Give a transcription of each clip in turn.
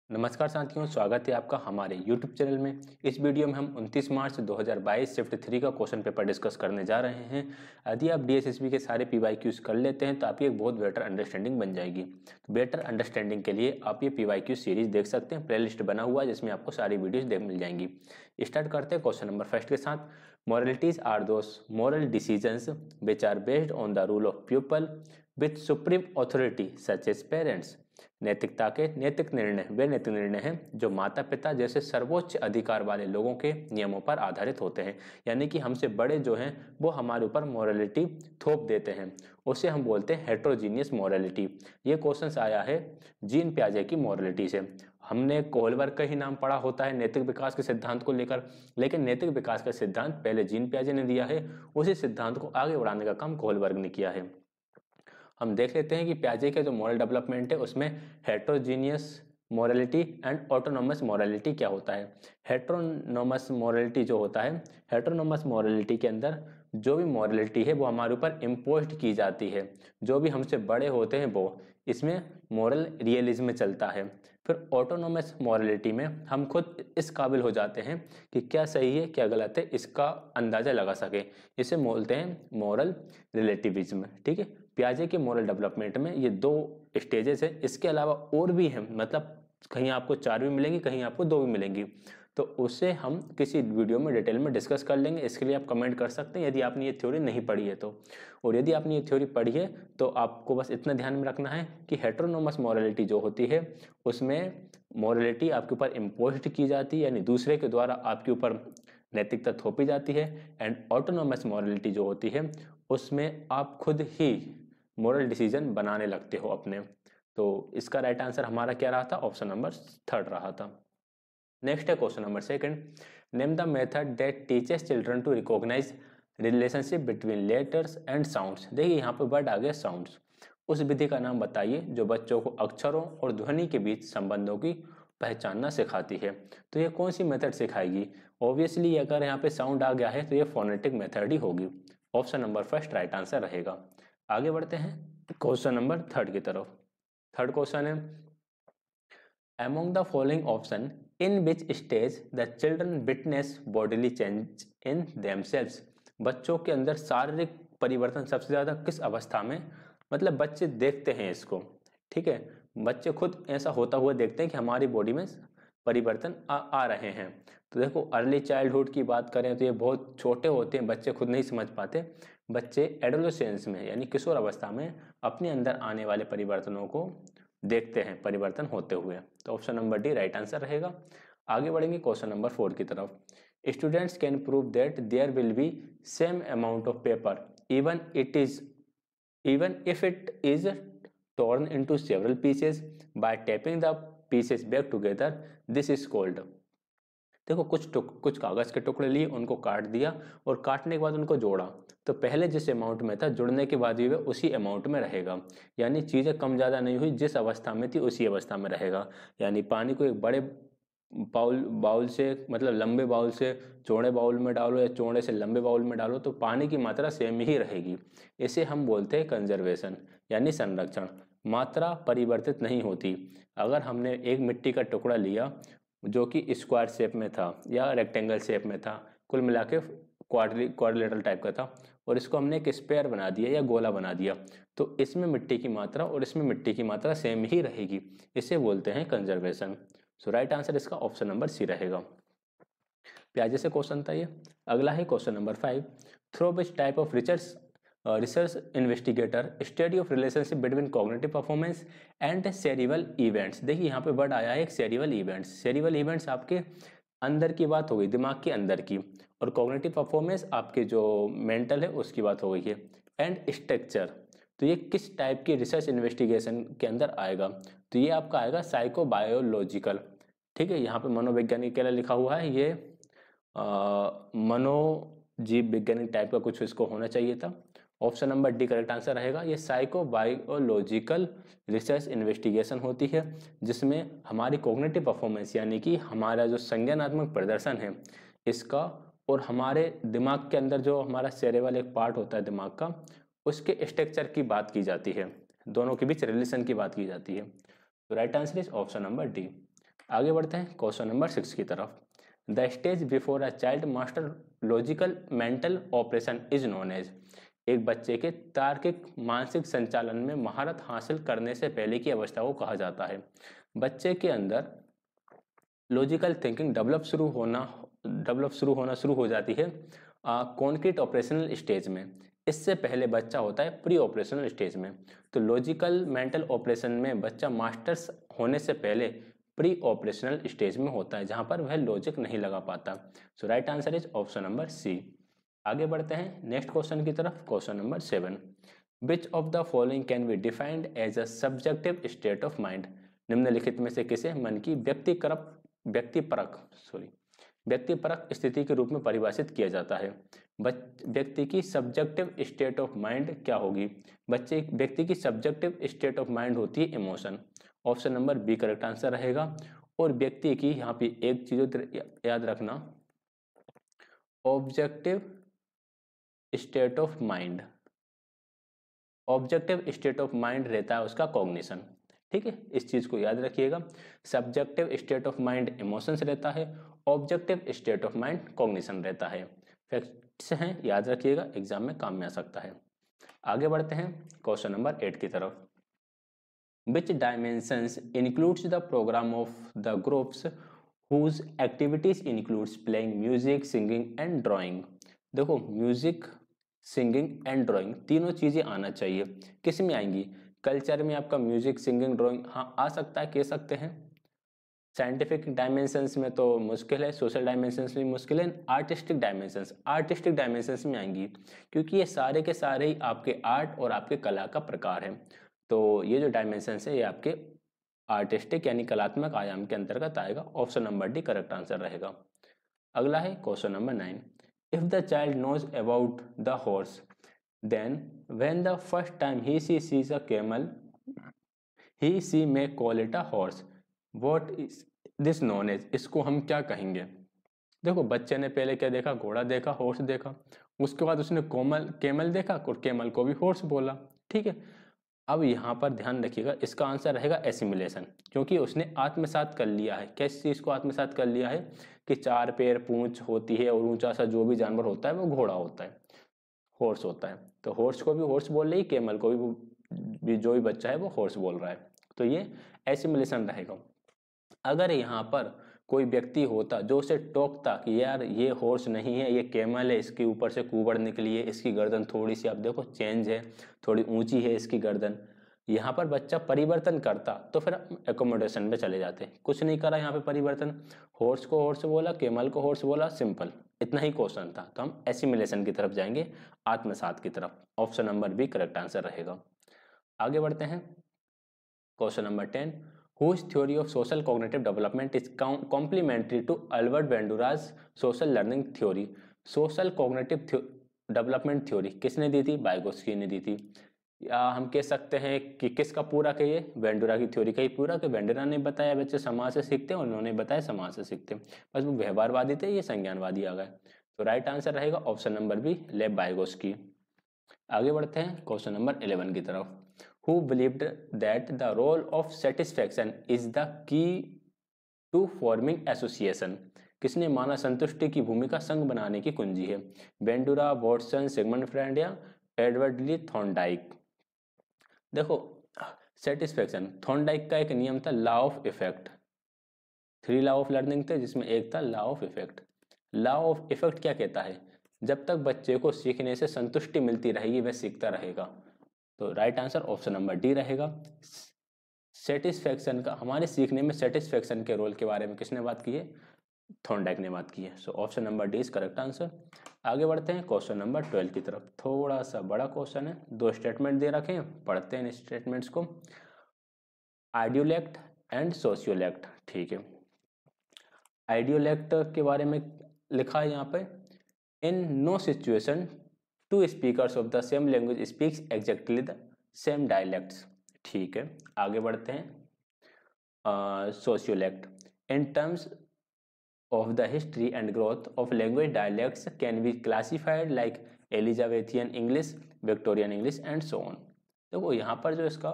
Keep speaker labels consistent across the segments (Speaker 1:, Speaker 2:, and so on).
Speaker 1: नमस्कार साथियों, स्वागत है आपका हमारे YouTube चैनल में। इस वीडियो में हम 29 मार्च 2022 शिफ्ट 3 का क्वेश्चन पेपर डिस्कस करने जा रहे हैं। यदि आप DSSB के सारे PYQs कर लेते हैं तो आपकी एक बहुत बेटर अंडरस्टैंडिंग बन जाएगी। तो बेटर अंडरस्टैंडिंग के लिए आप ये PYQ सीरीज देख सकते हैं। प्लेलिस्ट बना हुआ है जिसमें आपको सारी वीडियोज़ मिल जाएंगी। स्टार्ट करते हैं क्वेश्चन नंबर फर्स्ट के साथ। Moralities are those moral decisions which are based on the rule of people with supreme authority such as parents. नैतिकता के नैतिक निर्णय वे नैतिक निर्णय हैं जो माता पिता जैसे सर्वोच्च अधिकार वाले लोगों के नियमों पर आधारित होते हैं। यानी कि हमसे बड़े जो हैं वो हमारे ऊपर मोरालिटी थोप देते हैं, उसे हम बोलते हैं हेट्रोजीनियस मोरालिटी। ये क्वेश्चन आया है जीन पियाजे की मोरालिटी से। हमने कोहलबर्ग का ही नाम पढ़ा होता है नैतिक विकास के सिद्धांत को लेकर, लेकिन नैतिक विकास का सिद्धांत पहले जीन पियाजे ने दिया है, उसी सिद्धांत को आगे बढ़ाने का काम कोहलबर्ग ने किया है। हम देख लेते हैं कि पियाजे का जो मॉरल डेवलपमेंट है उसमें heterogeneous morality and autonomous morality क्या होता है। हेट्रोनोमस मोरालिटी जो होता है, हेट्रोनोमस मोरालिटी के अंदर जो भी मोरालिटी है वो हमारे ऊपर इम्पोज्ड की जाती है, जो भी हमसे बड़े होते हैं वो, इसमें मोरल रियलिज्म चलता है। फिर ऑटोनोमस मोरालिटी में हम खुद इस काबिल हो जाते हैं कि क्या सही है क्या गलत है इसका अंदाज़ा लगा सके, इसे बोलते हैं मोरल रिलेटिविज्म। ठीक है, पियाजे के मोरल डेवलपमेंट में ये दो स्टेजेस हैं। इसके अलावा और भी हैं, मतलब कहीं आपको 4 भी मिलेंगी, कहीं आपको 2 भी मिलेंगी, तो उसे हम किसी वीडियो में डिटेल में डिस्कस कर लेंगे। इसके लिए आप कमेंट कर सकते हैं यदि आपने ये थ्योरी नहीं पढ़ी है तो। और यदि आपने ये थ्योरी पढ़ी है तो आपको बस इतना ध्यान में रखना है कि हेट्रोनोमस मोरालिटी जो होती है उसमें मोरालिटी आपके ऊपर इम्पोज्ड की जाती है, यानी दूसरे के द्वारा आपके ऊपर नैतिकता थोपी जाती है। एंड ऑटोनोमस मोरालिटी जो होती है उसमें आप खुद ही मोरल डिसीजन बनाने लगते हो अपने। तो इसका राइट आंसर हमारा क्या रहा था, ऑप्शन नंबर 3 रहा था। नेक्स्ट है question number 2। Name the method that teaches children to recognize relationship between letters and sounds. देखिए यहाँ पे वर्ड आ गया साउंड्स। उस विधि का नाम बताइए जो बच्चों को अक्षरों और ध्वनि के बीच संबंधों की पहचानना सिखाती है। तो ये कौन सी मेथड सिखाएगी? ऑब्वियसली अगर यहाँ पे साउंड आ गया है तो ये फोनेटिक मेथड ही होगी। Option number first right answer रहेगा। आगे बढ़ते हैं क्वेश्चन नंबर 3 की तरफ। थर्ड क्वेश्चन है, among the following option in which stage the children witness bodily change in themselves। बच्चों के अंदर शारीरिक परिवर्तन सबसे ज्यादा किस अवस्था में, मतलब बच्चे देखते हैं इसको। ठीक है, बच्चे खुद ऐसा होता हुआ देखते हैं कि हमारी बॉडी में परिवर्तन आ रहे हैं। तो देखो अर्ली चाइल्डहुड की बात करें तो ये बहुत छोटे होते हैं, बच्चे खुद नहीं समझ पाते। बच्चे एडोलेसेंस में यानी किशोर अवस्था में अपने अंदर आने वाले परिवर्तनों को देखते हैं परिवर्तन होते हुए। तो option number D right answer रहेगा। आगे बढ़ेंगे क्वेश्चन नंबर 4 की तरफ। Students can prove that there will be same amount of paper even if it is torn into several pieces by tapping the pieces back together, this is called। देखो कुछ कागज के टुकड़े लिए, उनको काट दिया और काटने के बाद उनको जोड़ा, तो पहले जिस अमाउंट में था जुड़ने के बाद भी वह उसी अमाउंट में रहेगा। यानी चीज़ें कम ज़्यादा नहीं हुई, जिस अवस्था में थी उसी अवस्था में रहेगा। यानी पानी को एक बड़े बाउल से, मतलब लंबे बाउल से चौड़े बाउल में डालो या चौड़े से लंबे बाउल में डालो तो पानी की मात्रा सेम ही रहेगी। इसे हम बोलते हैं कंजर्वेशन यानी संरक्षण। मात्रा परिवर्तित नहीं होती। अगर हमने एक मिट्टी का टुकड़ा लिया जो कि स्क्वायर शेप में था या रेक्टेंगल शेप में था, कुल मिला के क्वाड्रिलेटरल टाइप का था, और इसको हमने एक स्क्वायर बना दिया या गोला बना दिया, तो इसमें मिट्टी की मात्रा और इसमें मिट्टी की मात्रा सेम ही रहेगी। इसे बोलते हैं कंजर्वेशन। सो राइट आंसर इसका ऑप्शन नंबर सी रहेगा। प्याजे से क्वेश्चन था ये। अगला है question number 5। Through which type of research investigator study of relationship between cognitive performance and cerebral events. देखिए यहाँ पे वर्ड आया है एक सेरिबल इवेंट्स। सेरिबल इवेंट्स आपके अंदर की बात हो गई, दिमाग के अंदर की, और कॉग्निटिव परफॉर्मेंस आपके जो मेंटल है उसकी बात हो गई है। एंड स्ट्रक्चर, तो ये किस टाइप की रिसर्च इन्वेस्टिगेशन के अंदर आएगा? तो ये आपका आएगा साइकोबायोलॉजिकल। ठीक है, यहाँ पे मनोवैज्ञानिक के लिए लिखा हुआ है, ये मनोजीव वैज्ञानिक टाइप का कुछ इसको होना चाहिए था। Option number D correct answer रहेगा। ये साइकोबायोलॉजिकल रिसर्च इन्वेस्टिगेशन होती है जिसमें हमारी कॉग्निटिव परफॉर्मेंस यानी कि हमारा जो संज्ञानात्मक प्रदर्शन है इसका, और हमारे दिमाग के अंदर जो हमारा सेरेबल एक पार्ट होता है दिमाग का, उसके स्ट्रक्चर की बात की जाती है, दोनों के बीच रिलेशन की बात की जाती है। तो right answer is option number D. आगे बढ़ते हैं क्वेश्चन नंबर 6 की तरफ। The stage before a child master logical mental operation is known as. एक बच्चे के तार्किक मानसिक संचालन में महारत हासिल करने से पहले की अवस्था को कहा जाता है। बच्चे के अंदर लॉजिकल थिंकिंग डेवलप शुरू हो जाती है कॉन्क्रीट ऑपरेशनल स्टेज में। इससे पहले बच्चा होता है प्री ऑपरेशनल स्टेज में। तो लॉजिकल मेंटल ऑपरेशन में बच्चा मास्टर्स होने से पहले प्री ऑपरेशनल स्टेज में होता है, जहां पर वह लॉजिक नहीं लगा पाता। So right answer is option number C. आगे बढ़ते हैं नेक्स्ट क्वेश्चन की तरफ। Question number 7, which of the following can be defined as a subjective state of mind. निम्नलिखित में से किसे मन की व्यक्तिपरक स्थिति के रूप में परिभाषित किया जाता है। व्यक्ति की सब्जेक्टिव स्टेट ऑफ माइंड क्या होगी? व्यक्ति की सब्जेक्टिव स्टेट ऑफ माइंड होती है emotion. Option number B correct answer रहेगा। और व्यक्ति की यहाँ पे एक चीज याद रखना, ऑब्जेक्टिव स्टेट ऑफ माइंड रहता है उसका कॉग्निशन। ठीक है, इस चीज को याद रखिएगा। Subjective state of mind emotions रहता है, objective state of mind cognition रहता है। फैक्ट्स हैं, याद रखिएगा, एग्जाम में काम में आ सकता है। आगे बढ़ते हैं क्वेश्चन नंबर 8 की तरफ। Which dimensions includes the programme of the groups whose activities includes playing music, singing and drawing. देखो, म्यूजिक, सिंगिंग एंड ड्राइंग तीनों चीजें आना चाहिए। किस में आएंगी? कल्चर में आपका म्यूजिक, सिंगिंग, ड्राइंग हाँ आ सकता है, कह सकते हैं। साइंटिफिक डायमेंशंस में तो मुश्किल है, सोशल डायमेंशंस में मुश्किल है। आर्टिस्टिक डायमेंशंस में आएंगी, क्योंकि ये सारे के सारे ही आपके आर्ट और आपके कला का प्रकार है। तो ये जो डायमेंशंस है ये आपके आर्टिस्टिक यानी कलात्मक आयाम के अंतर्गत आएगा। Option number D correct answer रहेगा। अगला है question number 9, if the child knows about the horse then when the first time he sees a camel he see may call it a horse, what is this known as. इसको हम क्या कहेंगे? देखो, बच्चे ने पहले क्या देखा? घोड़ा देखा, हॉर्स देखा। उसके बाद उसने कैमल देखा और कैमल को भी हॉर्स बोला। ठीक है, अब यहाँ पर ध्यान रखिएगा, इसका आंसर रहेगा एसिमिलेशन, क्योंकि उसने आत्मसात कर लिया है। किस चीज़ को आत्मसात कर लिया है? कि 4 पैर, पूंछ होती है और ऊंचा सा जो भी जानवर होता है वो घोड़ा होता है, हॉर्स होता है। तो हॉर्स को भी हॉर्स बोल रही, कैमल को भी जो भी बच्चा है वो हॉर्स बोल रहा है। तो ये एसिमिलेशन रहेगा। अगर यहाँ पर कोई व्यक्ति होता जो उसे टोकता कि यार ये हॉर्स नहीं है, ये कैमल है, इसके ऊपर से कुबड़ निकली है, इसकी गर्दन थोड़ी सी आप देखो चेंज है, थोड़ी ऊंची है इसकी गर्दन, यहाँ पर बच्चा परिवर्तन करता तो फिर एकोमोडेशन में चले जाते। कुछ नहीं करा यहाँ पे परिवर्तन, हॉर्स को हॉर्स बोला, कैमल को हॉर्स बोला, सिंपल इतना ही क्वेश्चन था। तो हम एसिमिलेशन की तरफ जाएंगे, आत्मसात की तरफ। Option number B correct answer रहेगा। आगे बढ़ते हैं question number 10, whose theory of social cognitive development is complementary to Albert Bandura's social learning theory। social cognitive development theory किसने दी थी? वाइगोत्स्की ने दी थी। या हम कह सकते हैं कि किसका पूरा है ये? वेंडुरा की थ्योरी का ही पूरा। कि वेंडुरा ने बताया बच्चे समाज से सीखते हैं और उन्होंने बताया समाज से सीखते हैं, बस वो व्यवहारवादी थे, ये संज्ञानवादी आ गए। तो राइट आंसर रहेगा option number B, Lev Vygotsky. आगे बढ़ते हैं क्वेश्चन नंबर 11 की तरफ। Who believed that the role of satisfaction is the key to forming association। किसने माना संतुष्टि की भूमिका संघ बनाने की कुंजी है? बेंडुरा, वॉटसन, सिगमंड फ्रेंड या एडवर्ड ली थॉर्नडाइक। देखो, सेटिस्फैक्शन, थॉर्नडाइक का एक नियम था law of effect. 3 law of learning थे, जिसमें एक था law of effect. Law of effect क्या कहता है? जब तक बच्चे को सीखने से संतुष्टि मिलती रहेगी वह सीखता रहेगा। तो right answer option number D रहेगा। सेटिस्फैक्शन का, हमारे सीखने में सेटिस्फैक्शन के रोल के बारे में किसने बात की है? थॉर्नडाइक ने बात की है। So option number D is correct answer. आगे बढ़ते हैं क्वेश्चन नंबर 12 की तरफ। थोड़ा सा बड़ा क्वेश्चन है, 2 स्टेटमेंट दे रखे हैं, पढ़ते हैं इन स्टेटमेंट्स को। आइडियोलेक्ट एंड सोशियोलेक्ट। ठीक है, आइडियोलेक्ट के बारे में लिखा है यहाँ पे, in no situation two speakers of the same language speaks exactly the same dialects. ठीक है, आगे बढ़ते हैं sociolect. In terms of the history and growth of language dialects can be classified like Elizabethan English, Victorian English and so on. देखो, यहाँ पर जो इसका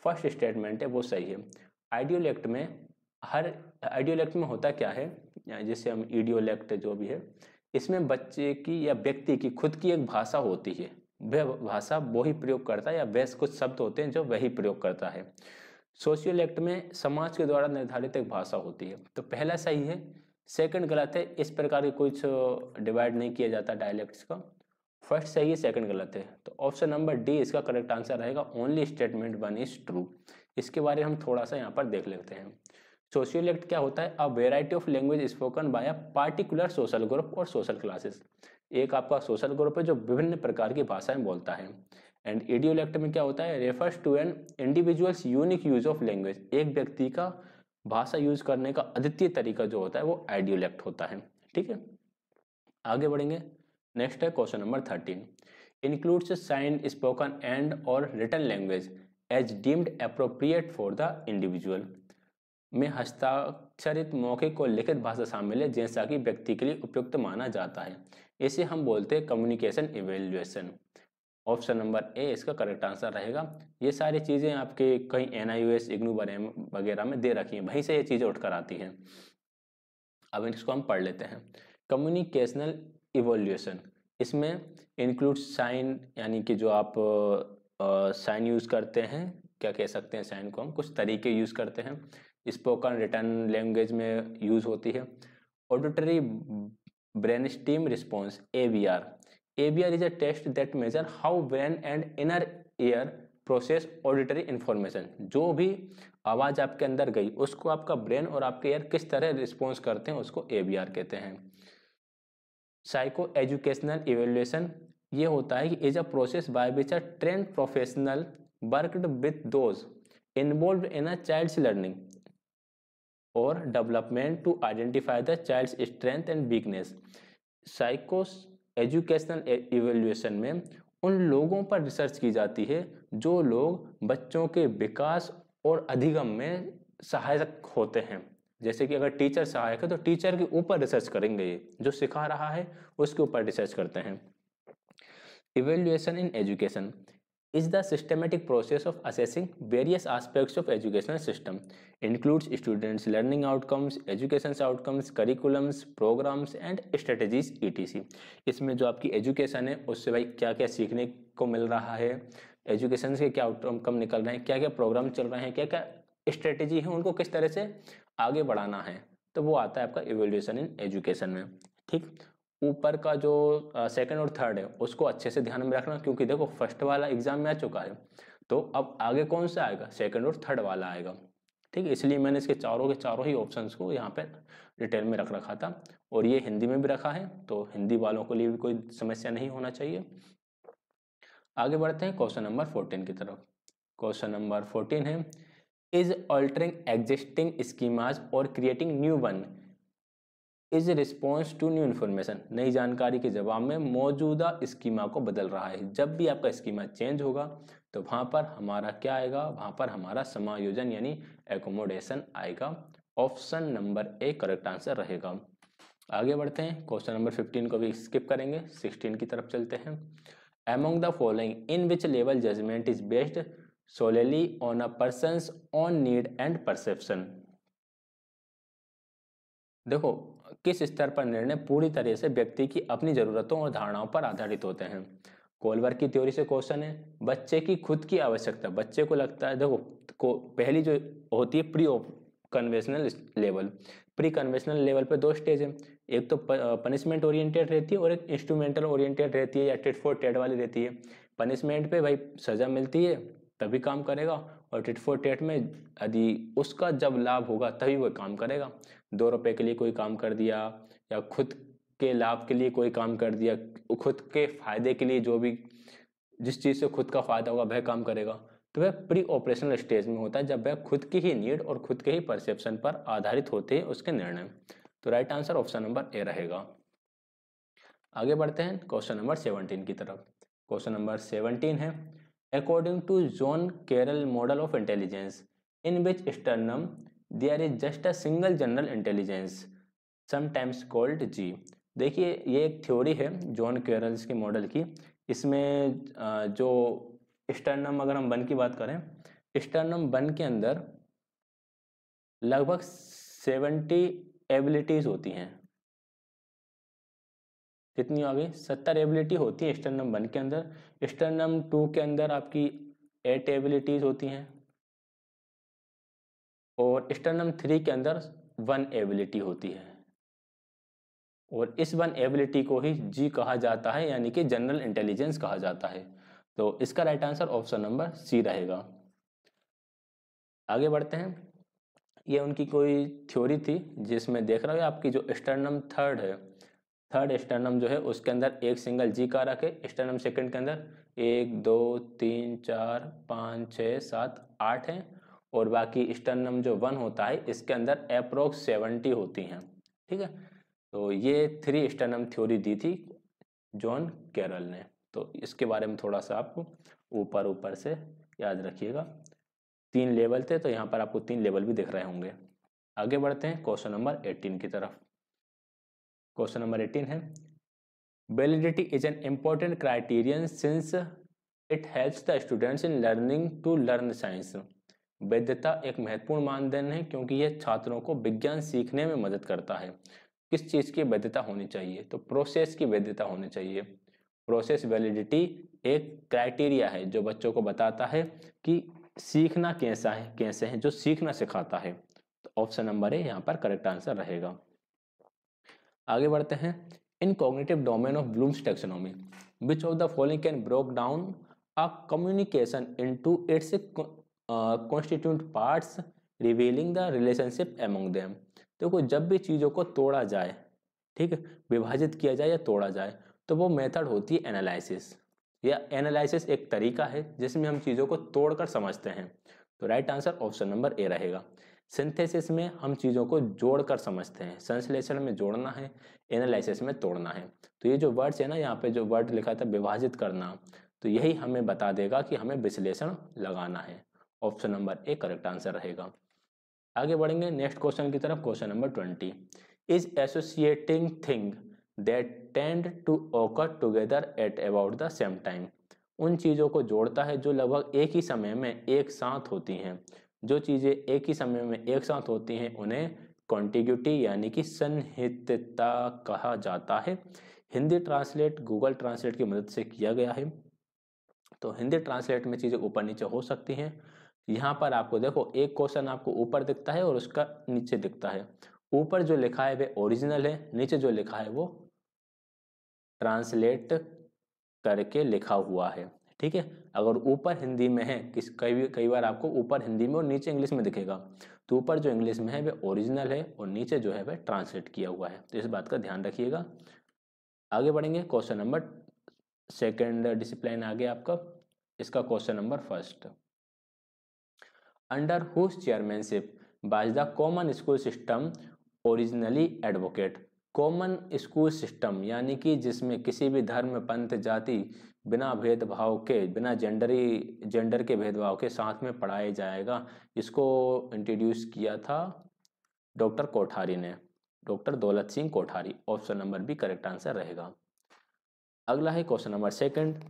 Speaker 1: फर्स्ट स्टेटमेंट है वो सही है। आइडियोलेक्ट में हर आइडियोलेक्ट में होता क्या है, जैसे हम इडियोलेक्ट जो भी है, इसमें बच्चे की या व्यक्ति की खुद की एक भाषा होती है, वह भाषा वो ही प्रयोग करता है या वह कुछ शब्द होते हैं जो वही प्रयोग करता है। सोशियोलेक्ट में समाज के द्वारा निर्धारित एक भाषा होती है। तो पहला सही है, सेकंड गलत है। इस प्रकार के कुछ डिवाइड नहीं किया जाता डायलेक्ट्स का। फर्स्ट सही है, सेकंड गलत है। तो ऑप्शन नंबर डी इसका करेक्ट आंसर रहेगा, only statement one is true. इसके बारे में हम थोड़ा सा यहाँ पर देख लेते हैं। सोशियोलेक्ट क्या होता है? A variety of language spoken by a particular social group और सोशल क्लासेस। एक आपका सोशल ग्रुप है जो विभिन्न प्रकार की भाषाएं बोलता है। एंड इडियोलेक्ट में क्या होता है? Refers to an individual's unique use of language. एक व्यक्ति का भाषा यूज करने का अद्वितीय तरीका जो होता है वो आइडियोलेक्ट होता है। ठीक है, आगे बढ़ेंगे। नेक्स्ट है question number 13। Includes sign spoken and और written language as deemed appropriate for the individual. में हस्ताक्षरित मौखिक और लिखित भाषा शामिल है जैसा कि व्यक्ति के लिए उपयुक्त माना जाता है। इसे हम बोलते हैं कम्युनिकेशन इवेल्युएशन। ऑप्शन नंबर ए इसका करेक्ट आंसर रहेगा। ये सारी चीज़ें आपके कहीं NIOS इग्नू वगैरह में दे रखी हैं, वहीं से ये चीज़ें उठकर आती हैं। अब इसको हम पढ़ लेते हैं। कम्युनिकेशनल इवोल्यूशन, इसमें इंक्लूड साइन, यानी कि जो आप साइन यूज़ करते हैं, क्या कह सकते हैं साइन को हम, कुछ तरीके यूज़ करते हैं। स्पोकन रिटन लैंग्वेज में यूज़ होती है। Auditory brainstem response ABR। ABR is a test that measure how brain and inner ear process auditory information. जो भी आवाज़ आपके अंदर गई उसको आपका ब्रेन और आपके ईयर किस तरह रिस्पॉन्स करते हैं, उसको ABR कहते हैं। साइको एजुकेशनल इवेल्युएशन, ये होता है कि is a process by which a trained professional worked with those involved in a child's learning और development to identify the child's strength and weakness. Psycho educational evaluation में उन लोगों पर रिसर्च की जाती है जो लोग बच्चों के विकास और अधिगम में सहायक होते हैं। जैसे कि अगर टीचर सहायक है तो टीचर के ऊपर रिसर्च करेंगे, ये जो सिखा रहा है उसके ऊपर रिसर्च करते हैं। Evaluation in education is the systematic process of assessing various aspects of educational system, includes students learning outcomes, education outcomes, curriculums, programs and strategies etc। इसमें जो आपकी एजुकेशन है उससे भाई क्या क्या सीखने को मिल रहा है, एजुकेशन से क्या आउटकम निकल रहे हैं, क्या क्या प्रोग्राम चल रहे हैं, क्या क्या स्ट्रेटेजी है, उनको किस तरह से आगे बढ़ाना है, तो वो आता है आपका इवेल्युएशन इन एजुकेशन में। ठीक, ऊपर का जो सेकंड और थर्ड है उसको अच्छे से ध्यान में रखना, क्योंकि देखो फर्स्ट वाला एग्जाम में आ चुका है, तो अब आगे कौन सा आएगा? सेकंड और थर्ड वाला आएगा। ठीक है, इसलिए मैंने इसके चारों के चारों ही ऑप्शंस को यहाँ पे डिटेल में रख रखा था, और ये हिंदी में भी रखा है, तो हिंदी वालों के लिए भी कोई समस्या नहीं होना चाहिए। आगे बढ़ते हैं क्वेश्चन नंबर 14 की तरफ। क्वेश्चन नंबर 14 है, इज ऑल्टरिंग एग्जिस्टिंग स्कीमाज और creating new one is response to new information. नई जानकारी के जवाब में मौजूदा स्कीमा को बदल रहा है। जब भी आपका स्कीमा चेंज होगा तो वहाँ पर हमारा क्या आएगा? वहाँ पर हमारा समायोजन यानी एकोमोडेशन आएगा। Option number A correct answer रहेगा। आगे बढ़ते हैं, क्वेश्चन नंबर 15 को भी स्किप करेंगे, 16 की तरफ चलते हैं। Among the following, in which level judgment is based solely on a person's own need and perception। देखो, किस स्तर पर निर्णय पूरी तरह से व्यक्ति की अपनी जरूरतों और धारणाओं पर आधारित होते हैं। कोलबर्ग की थ्योरी से क्वेश्चन है, बच्चे की खुद की आवश्यकता, बच्चे को लगता है, देखो पहली जो होती है pre conventional level. Pre conventional level पे दो स्टेज है, एक तो पनिशमेंट ओरिएंटेड रहती है और एक इंस्ट्रूमेंटल ओरिएंटेड रहती है या टिट फॉर टैट वाली रहती है। पनिशमेंट पे भाई सजा मिलती है तभी काम करेगा, और टिट फॉर टैट में यदि उसका जब लाभ होगा तभी वो काम करेगा। 2 रुपए के लिए कोई काम कर दिया या खुद के लाभ के लिए कोई काम कर दिया, खुद के फायदे के लिए जो भी जिस चीज़ से खुद का फायदा होगा वह काम करेगा, तो वह प्री ऑपरेशनल स्टेज में होता है, जब वह खुद की ही नीड और खुद के ही परसेप्शन पर आधारित होते हैं उसके निर्णय। तो राइट आंसर ऑप्शन नंबर ए रहेगा। आगे बढ़ते हैं क्वेश्चन नंबर 17 की तरफ। क्वेश्चन नंबर 17 है, according to John Carroll model of intelligence in which stratum there is just a single general intelligence sometimes called G. देखिए, ये एक थ्योरी है जॉन कैरल्स के मॉडल की। इसमें जो स्टर्नम, अगर हम वन की बात करें, स्टर्नम वन के अंदर लगभग 70 एबिलिटीज होती हैं। कितनी आ गई? 70 एबिलिटी होती है स्टर्नम 1 के अंदर। स्टर्नम 2 के अंदर आपकी 8 एबिलिटीज होती हैं और स्टर्नम 3 के अंदर 1 एबिलिटी होती है। और इस 1 एबिलिटी को ही जी कहा जाता है, यानी कि जनरल इंटेलिजेंस कहा जाता है। तो इसका right answer option number C रहेगा। आगे बढ़ते हैं। ये उनकी कोई थ्योरी थी जिसमें देख रहे हो आपकी जो स्टर्नम थर्ड है, थर्ड स्टर्नम जो है उसके अंदर एक सिंगल जी कारक है। स्टर्नम सेकंड के अंदर 1 2 3 4 5 6 7 8 हैं और बाकी स्टर्नम जो 1 होता है इसके अंदर अप्रोक्स 70 होती हैं। ठीक है, तो ये 3 स्टर्नम थ्योरी दी थी जॉन कैरल ने। तो इसके बारे में थोड़ा सा आप ऊपर ऊपर से याद रखिएगा। 3 लेवल थे, तो यहाँ पर आपको 3 लेवल भी दिख रहे होंगे। आगे बढ़ते हैं क्वेश्चन नंबर 18 की तरफ। क्वेश्चन नंबर 18 है, validity is an important criterion since it helps the students in learning to learn science. वैधता एक महत्वपूर्ण मानदंड है क्योंकि यह छात्रों को विज्ञान सीखने में मदद करता है। किस चीज़ की वैधता होनी चाहिए? तो प्रोसेस की वैधता होनी चाहिए। प्रोसेस वैलिडिटी एक क्राइटेरिया है जो बच्चों को बताता है कि सीखना कैसे है, जो सीखना सिखाता है। तो ऑप्शन नंबर ए यहाँ पर करेक्ट आंसर रहेगा। आगे बढ़ते हैं। In cognitive domain of Bloom's taxonomy which of the following can broke down a communication into its constituent parts revealing the relationship among them. देखो, जब भी चीज़ों को तोड़ा जाए, ठीक है, विभाजित किया जाए या तोड़ा जाए, तो वो मेथड होती है एनालिसिस। या एनालिसिस एक तरीका है जिसमें हम चीज़ों को तोड़कर समझते हैं। तो राइट आंसर ऑप्शन नंबर ए रहेगा। सिंथेसिस में हम चीज़ों को जोड़कर समझते हैं, संश्लेषण में जोड़ना है, एनालिसिस में तोड़ना है। तो ये जो वर्ड्स है ना, यहाँ पे जो वर्ड लिखा था विभाजित करना, तो यही हमें बता देगा कि हमें विश्लेषण लगाना है। Option number A correct answer रहेगा। आगे बढ़ेंगे नेक्स्ट क्वेश्चन की तरफ। Question number 20 is associating thing that tend to occur together at about the same time. उन चीज़ों को जोड़ता है जो लगभग एक ही समय में एक साथ होती हैं। जो चीज़ें एक ही समय में एक साथ होती हैं उन्हें कॉन्टिग्यूटी यानी कि सन्निहितता कहा जाता है। हिंदी ट्रांसलेट गूगल ट्रांसलेट की मदद से किया गया है। तो हिंदी ट्रांसलेट में चीज़ें ऊपर नीचे हो सकती हैं। यहाँ पर आपको देखो, एक क्वेश्चन आपको ऊपर दिखता है और उसका नीचे दिखता है। ऊपर जो लिखा है वह ओरिजिनल है, नीचे जो लिखा है वो ट्रांसलेट करके लिखा हुआ है। ठीक है, अगर ऊपर हिंदी में है, कई बार आपको ऊपर हिंदी में और नीचे इंग्लिश में दिखेगा, तो ऊपर जो इंग्लिश में है वह ओरिजिनल है और नीचे जो है वह ट्रांसलेट किया हुआ है। तो इस बात का ध्यान रखिएगा। आगे बढ़ेंगे। क्वेश्चन नंबर सेकेंड डिसिप्लिन आगे आपका, इसका question number first, under whose chairmanship was the common school system originally advocate. Common school system यानी कि जिसमें किसी भी धर्म, पंथ, जाति बिना भेदभाव के, बिना जेंडर के भेदभाव के साथ में पढ़ाया जाएगा, इसको इंट्रोड्यूस किया था डॉक्टर कोठारी ने, doctor Daulat Singh Kothari. Option number B correct answer रहेगा। अगला है question number second.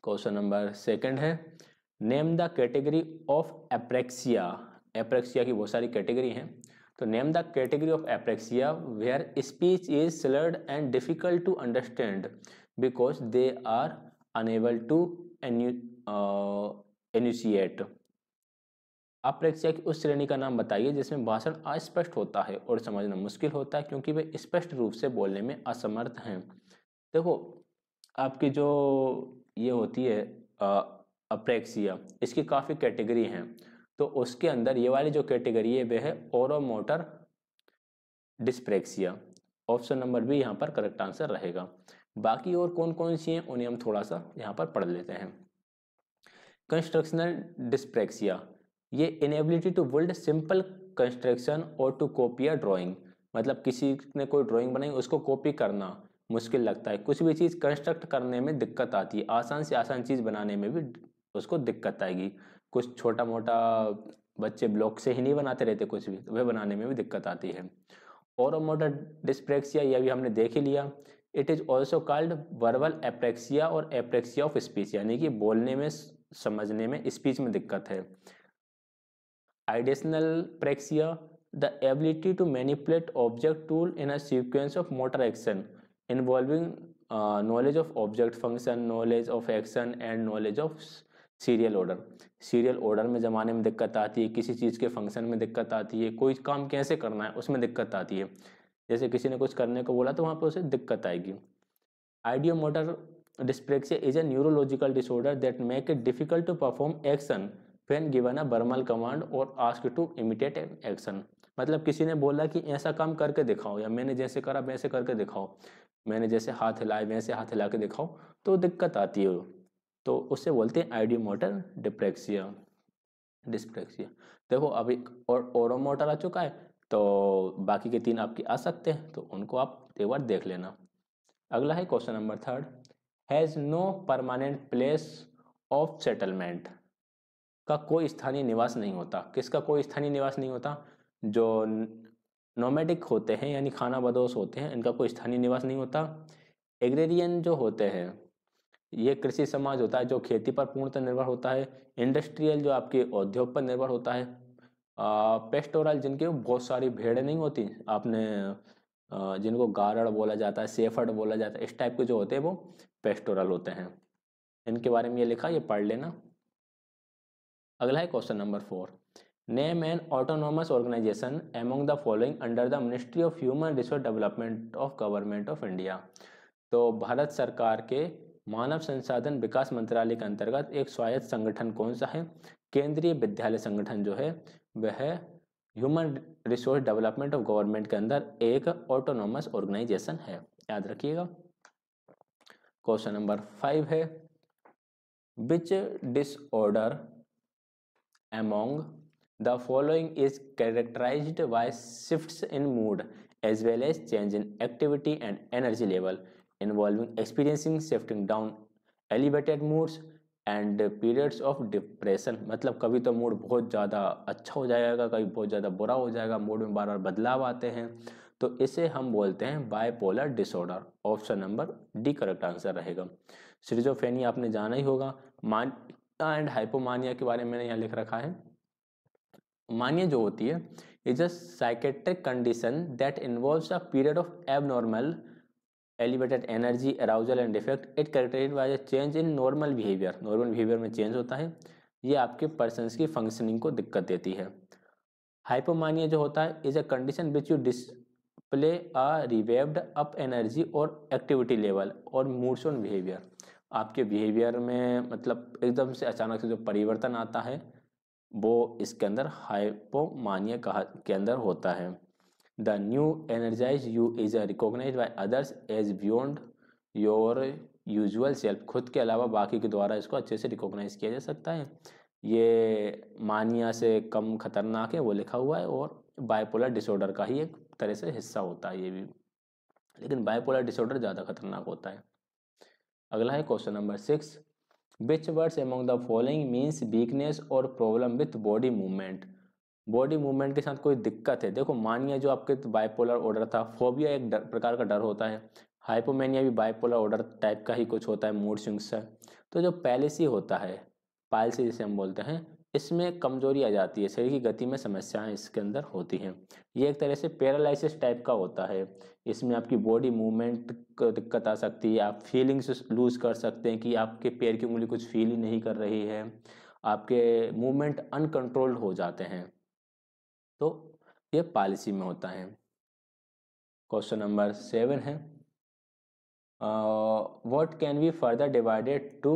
Speaker 1: Question number second है, name the category of apraxia. Apraxia की बहुत सारी कैटेगरी हैं, तो name the category of apraxia where speech is slurred and difficult to understand because they are unable to enunciate. Apraxia की उस श्रेणी का नाम बताइए जिसमें भाषण अस्पष्ट होता है और समझना मुश्किल होता है क्योंकि वे स्पष्ट रूप से बोलने में असमर्थ हैं। देखो, आपकी जो ये होती है अप्रेक्सिया, इसकी काफ़ी कैटेगरी हैं। तो उसके अंदर ये वाली जो कैटेगरी है वह है ओरोमोटर डिस्प्रेक्सिया। ऑप्शन नंबर बी यहाँ पर करेक्ट आंसर रहेगा। बाकी और कौन कौन सी हैं उन्हें हम थोड़ा सा यहाँ पर पढ़ लेते हैं। कंस्ट्रक्शनल डिस्प्रेक्सिया, ये inability to build simple construction और टू कॉपी अ ड्राइंग, मतलब किसी ने कोई ड्राइंग बनाई उसको कॉपी करना मुश्किल लगता है। कुछ भी चीज़ कंस्ट्रक्ट करने में दिक्कत आती है, आसान से आसान चीज़ बनाने में भी उसको दिक्कत आएगी। कुछ छोटा मोटा बच्चे ब्लॉक से ही नहीं बनाते रहते, कुछ भी तो वह बनाने में भी दिक्कत आती है। ओरोमोटर डिस्प्रेक्सिया ये भी हमने देख ही लिया। It is also called verbal apraxia और एप्रेक्सिया ऑफ स्पीच, यानी कि बोलने में, समझने में, स्पीच में दिक्कत है। Ideational praxis, the ability to manipulate object tool in a sequence of motor action involving knowledge of object function, knowledge of action and knowledge of serial order. Serial order में जमाने में दिक्कत आती है, किसी चीज़ के फंक्शन में दिक्कत आती है, कोई काम कैसे करना है उसमें दिक्कत आती है। जैसे किसी ने कुछ करने को बोला तो वहाँ पर उसे दिक्कत आएगी। Ideomotor dyspraxia is a neurological disorder that make it difficult to perform action when given a verbal command और asked to imitate an action. मतलब किसी ने बोला कि ऐसा काम करके दिखाओ, या मैंने जैसे करा वैसे करके दिखाओ, मैंने जैसे हाथ हिलाए वैसे हाथ हिला के दिखाओ, तो दिक्कत आती है, तो उससे बोलते हैं आइडियोमोटर डिस्प्लेक्सिया। देखो अभी ओरोमोटर आ चुका है, तो बाकी के 3 आपके आ सकते हैं, तो उनको आप एक बार देख लेना। अगला है question number 3, has no permanent place of settlement. का कोई स्थानीय निवास नहीं होता। किसका कोई स्थानीय निवास नहीं होता? जो नोमैडिक होते हैं यानी खाना बदोश होते हैं, इनका कोई स्थानीय निवास नहीं होता। एग्रेरियन जो होते हैं, ये कृषि समाज होता है जो खेती पर पूर्णतः निर्भर होता है। इंडस्ट्रियल जो आपके उद्योग पर निर्भर होता है। पेस्टोरल जिनके बहुत सारी भेड़ें नहीं होती, आपने जिनको गारड़ बोला जाता है, सेफर्ड बोला जाता है, इस टाइप के जो होते हैं वो पेस्टोरल होते हैं। इनके बारे में ये लिखा, ये पढ़ लेना। अगला है question number 4, name an autonomous organization among the following under the ministry of human resource development of government of India. तो भारत सरकार के मानव संसाधन विकास मंत्रालय के अंतर्गत एक स्वायत्त संगठन कौन सा है? केंद्रीय विद्यालय संगठन जो है वह human resource development of government के अंदर एक ऑटोनोमस ऑर्गेनाइजेशन है, याद रखिएगा। क्वेश्चन नंबर 5 है, विच disorder among the following is characterized by shifts in mood as well as change in activity and energy level involving experiencing shifting down elevated moods and periods of depression। मतलब कभी तो mood बहुत ज़्यादा अच्छा हो जाएगा, कभी बहुत ज़्यादा बुरा हो जाएगा, मूड में बार बार बदलाव आते हैं, तो इसे हम बोलते हैं bipolar disorder. Option number D correct answer रहेगा। सिजोफ्रेनिया आपने जाना ही होगा। मानिया एंड हाइपोमानिया के बारे में मैंने यहाँ लिख रखा है। मानिया जो होती है is a psychiatric condition that involves a period of abnormal elevated energy arousal and defect. It characterized by a change in normal behavior. Normal behavior में चेंज होता है, ये आपके पर्सन्स की फंक्शनिंग को दिक्कत देती है। हाइपोमानिया जो होता है is a condition which you display a revved up energy और एक्टिविटी लेवल और मूड्स ऑन बिहेवियर। आपके बिहेवियर में मतलब एकदम से अचानक से जो परिवर्तन आता है वो इसके अंदर हाइपोमानिया के अंदर होता है। The new energize you is recognize by others as beyond your usual self. खुद के अलावा बाकी के द्वारा इसको अच्छे से रिकॉग्नाइज किया जा सकता है। ये मानिया से कम खतरनाक है वो लिखा हुआ है, और बाइपोलर डिसऑर्डर का ही एक तरह से हिस्सा होता है ये भी, लेकिन बाइपोलर डिसऑर्डर ज़्यादा खतरनाक होता है। अगला है question number 6, which words among the following means weakness और problem with body movement. Body movement के साथ कोई दिक्कत है। देखो मानिया जो आपके बाइपोलर ऑर्डर था, फोबिया एक प्रकार का डर होता है, हाइपोमेनिया भी बाइपोलर ऑर्डर टाइप का ही कुछ होता है, मूड स्विंग्स है। तो जो पैलिसी होता है, पाइल्सी जिसे हम बोलते हैं, इसमें कमजोरी आ जाती है, शरीर की गति में समस्याएं इसके अंदर होती हैं। ये एक तरह से पैरालिसिस टाइप का होता है। इसमें आपकी बॉडी मूवमेंट को दिक्कत आ सकती है, आप फीलिंग्स लूज कर सकते हैं कि आपके पैर की उंगली कुछ फील ही नहीं कर रही है, आपके मूवमेंट अनकंट्रोल्ड हो जाते हैं, तो ये पॉलिसी में होता है। क्वेश्चन नंबर 7 है, what can be further divided to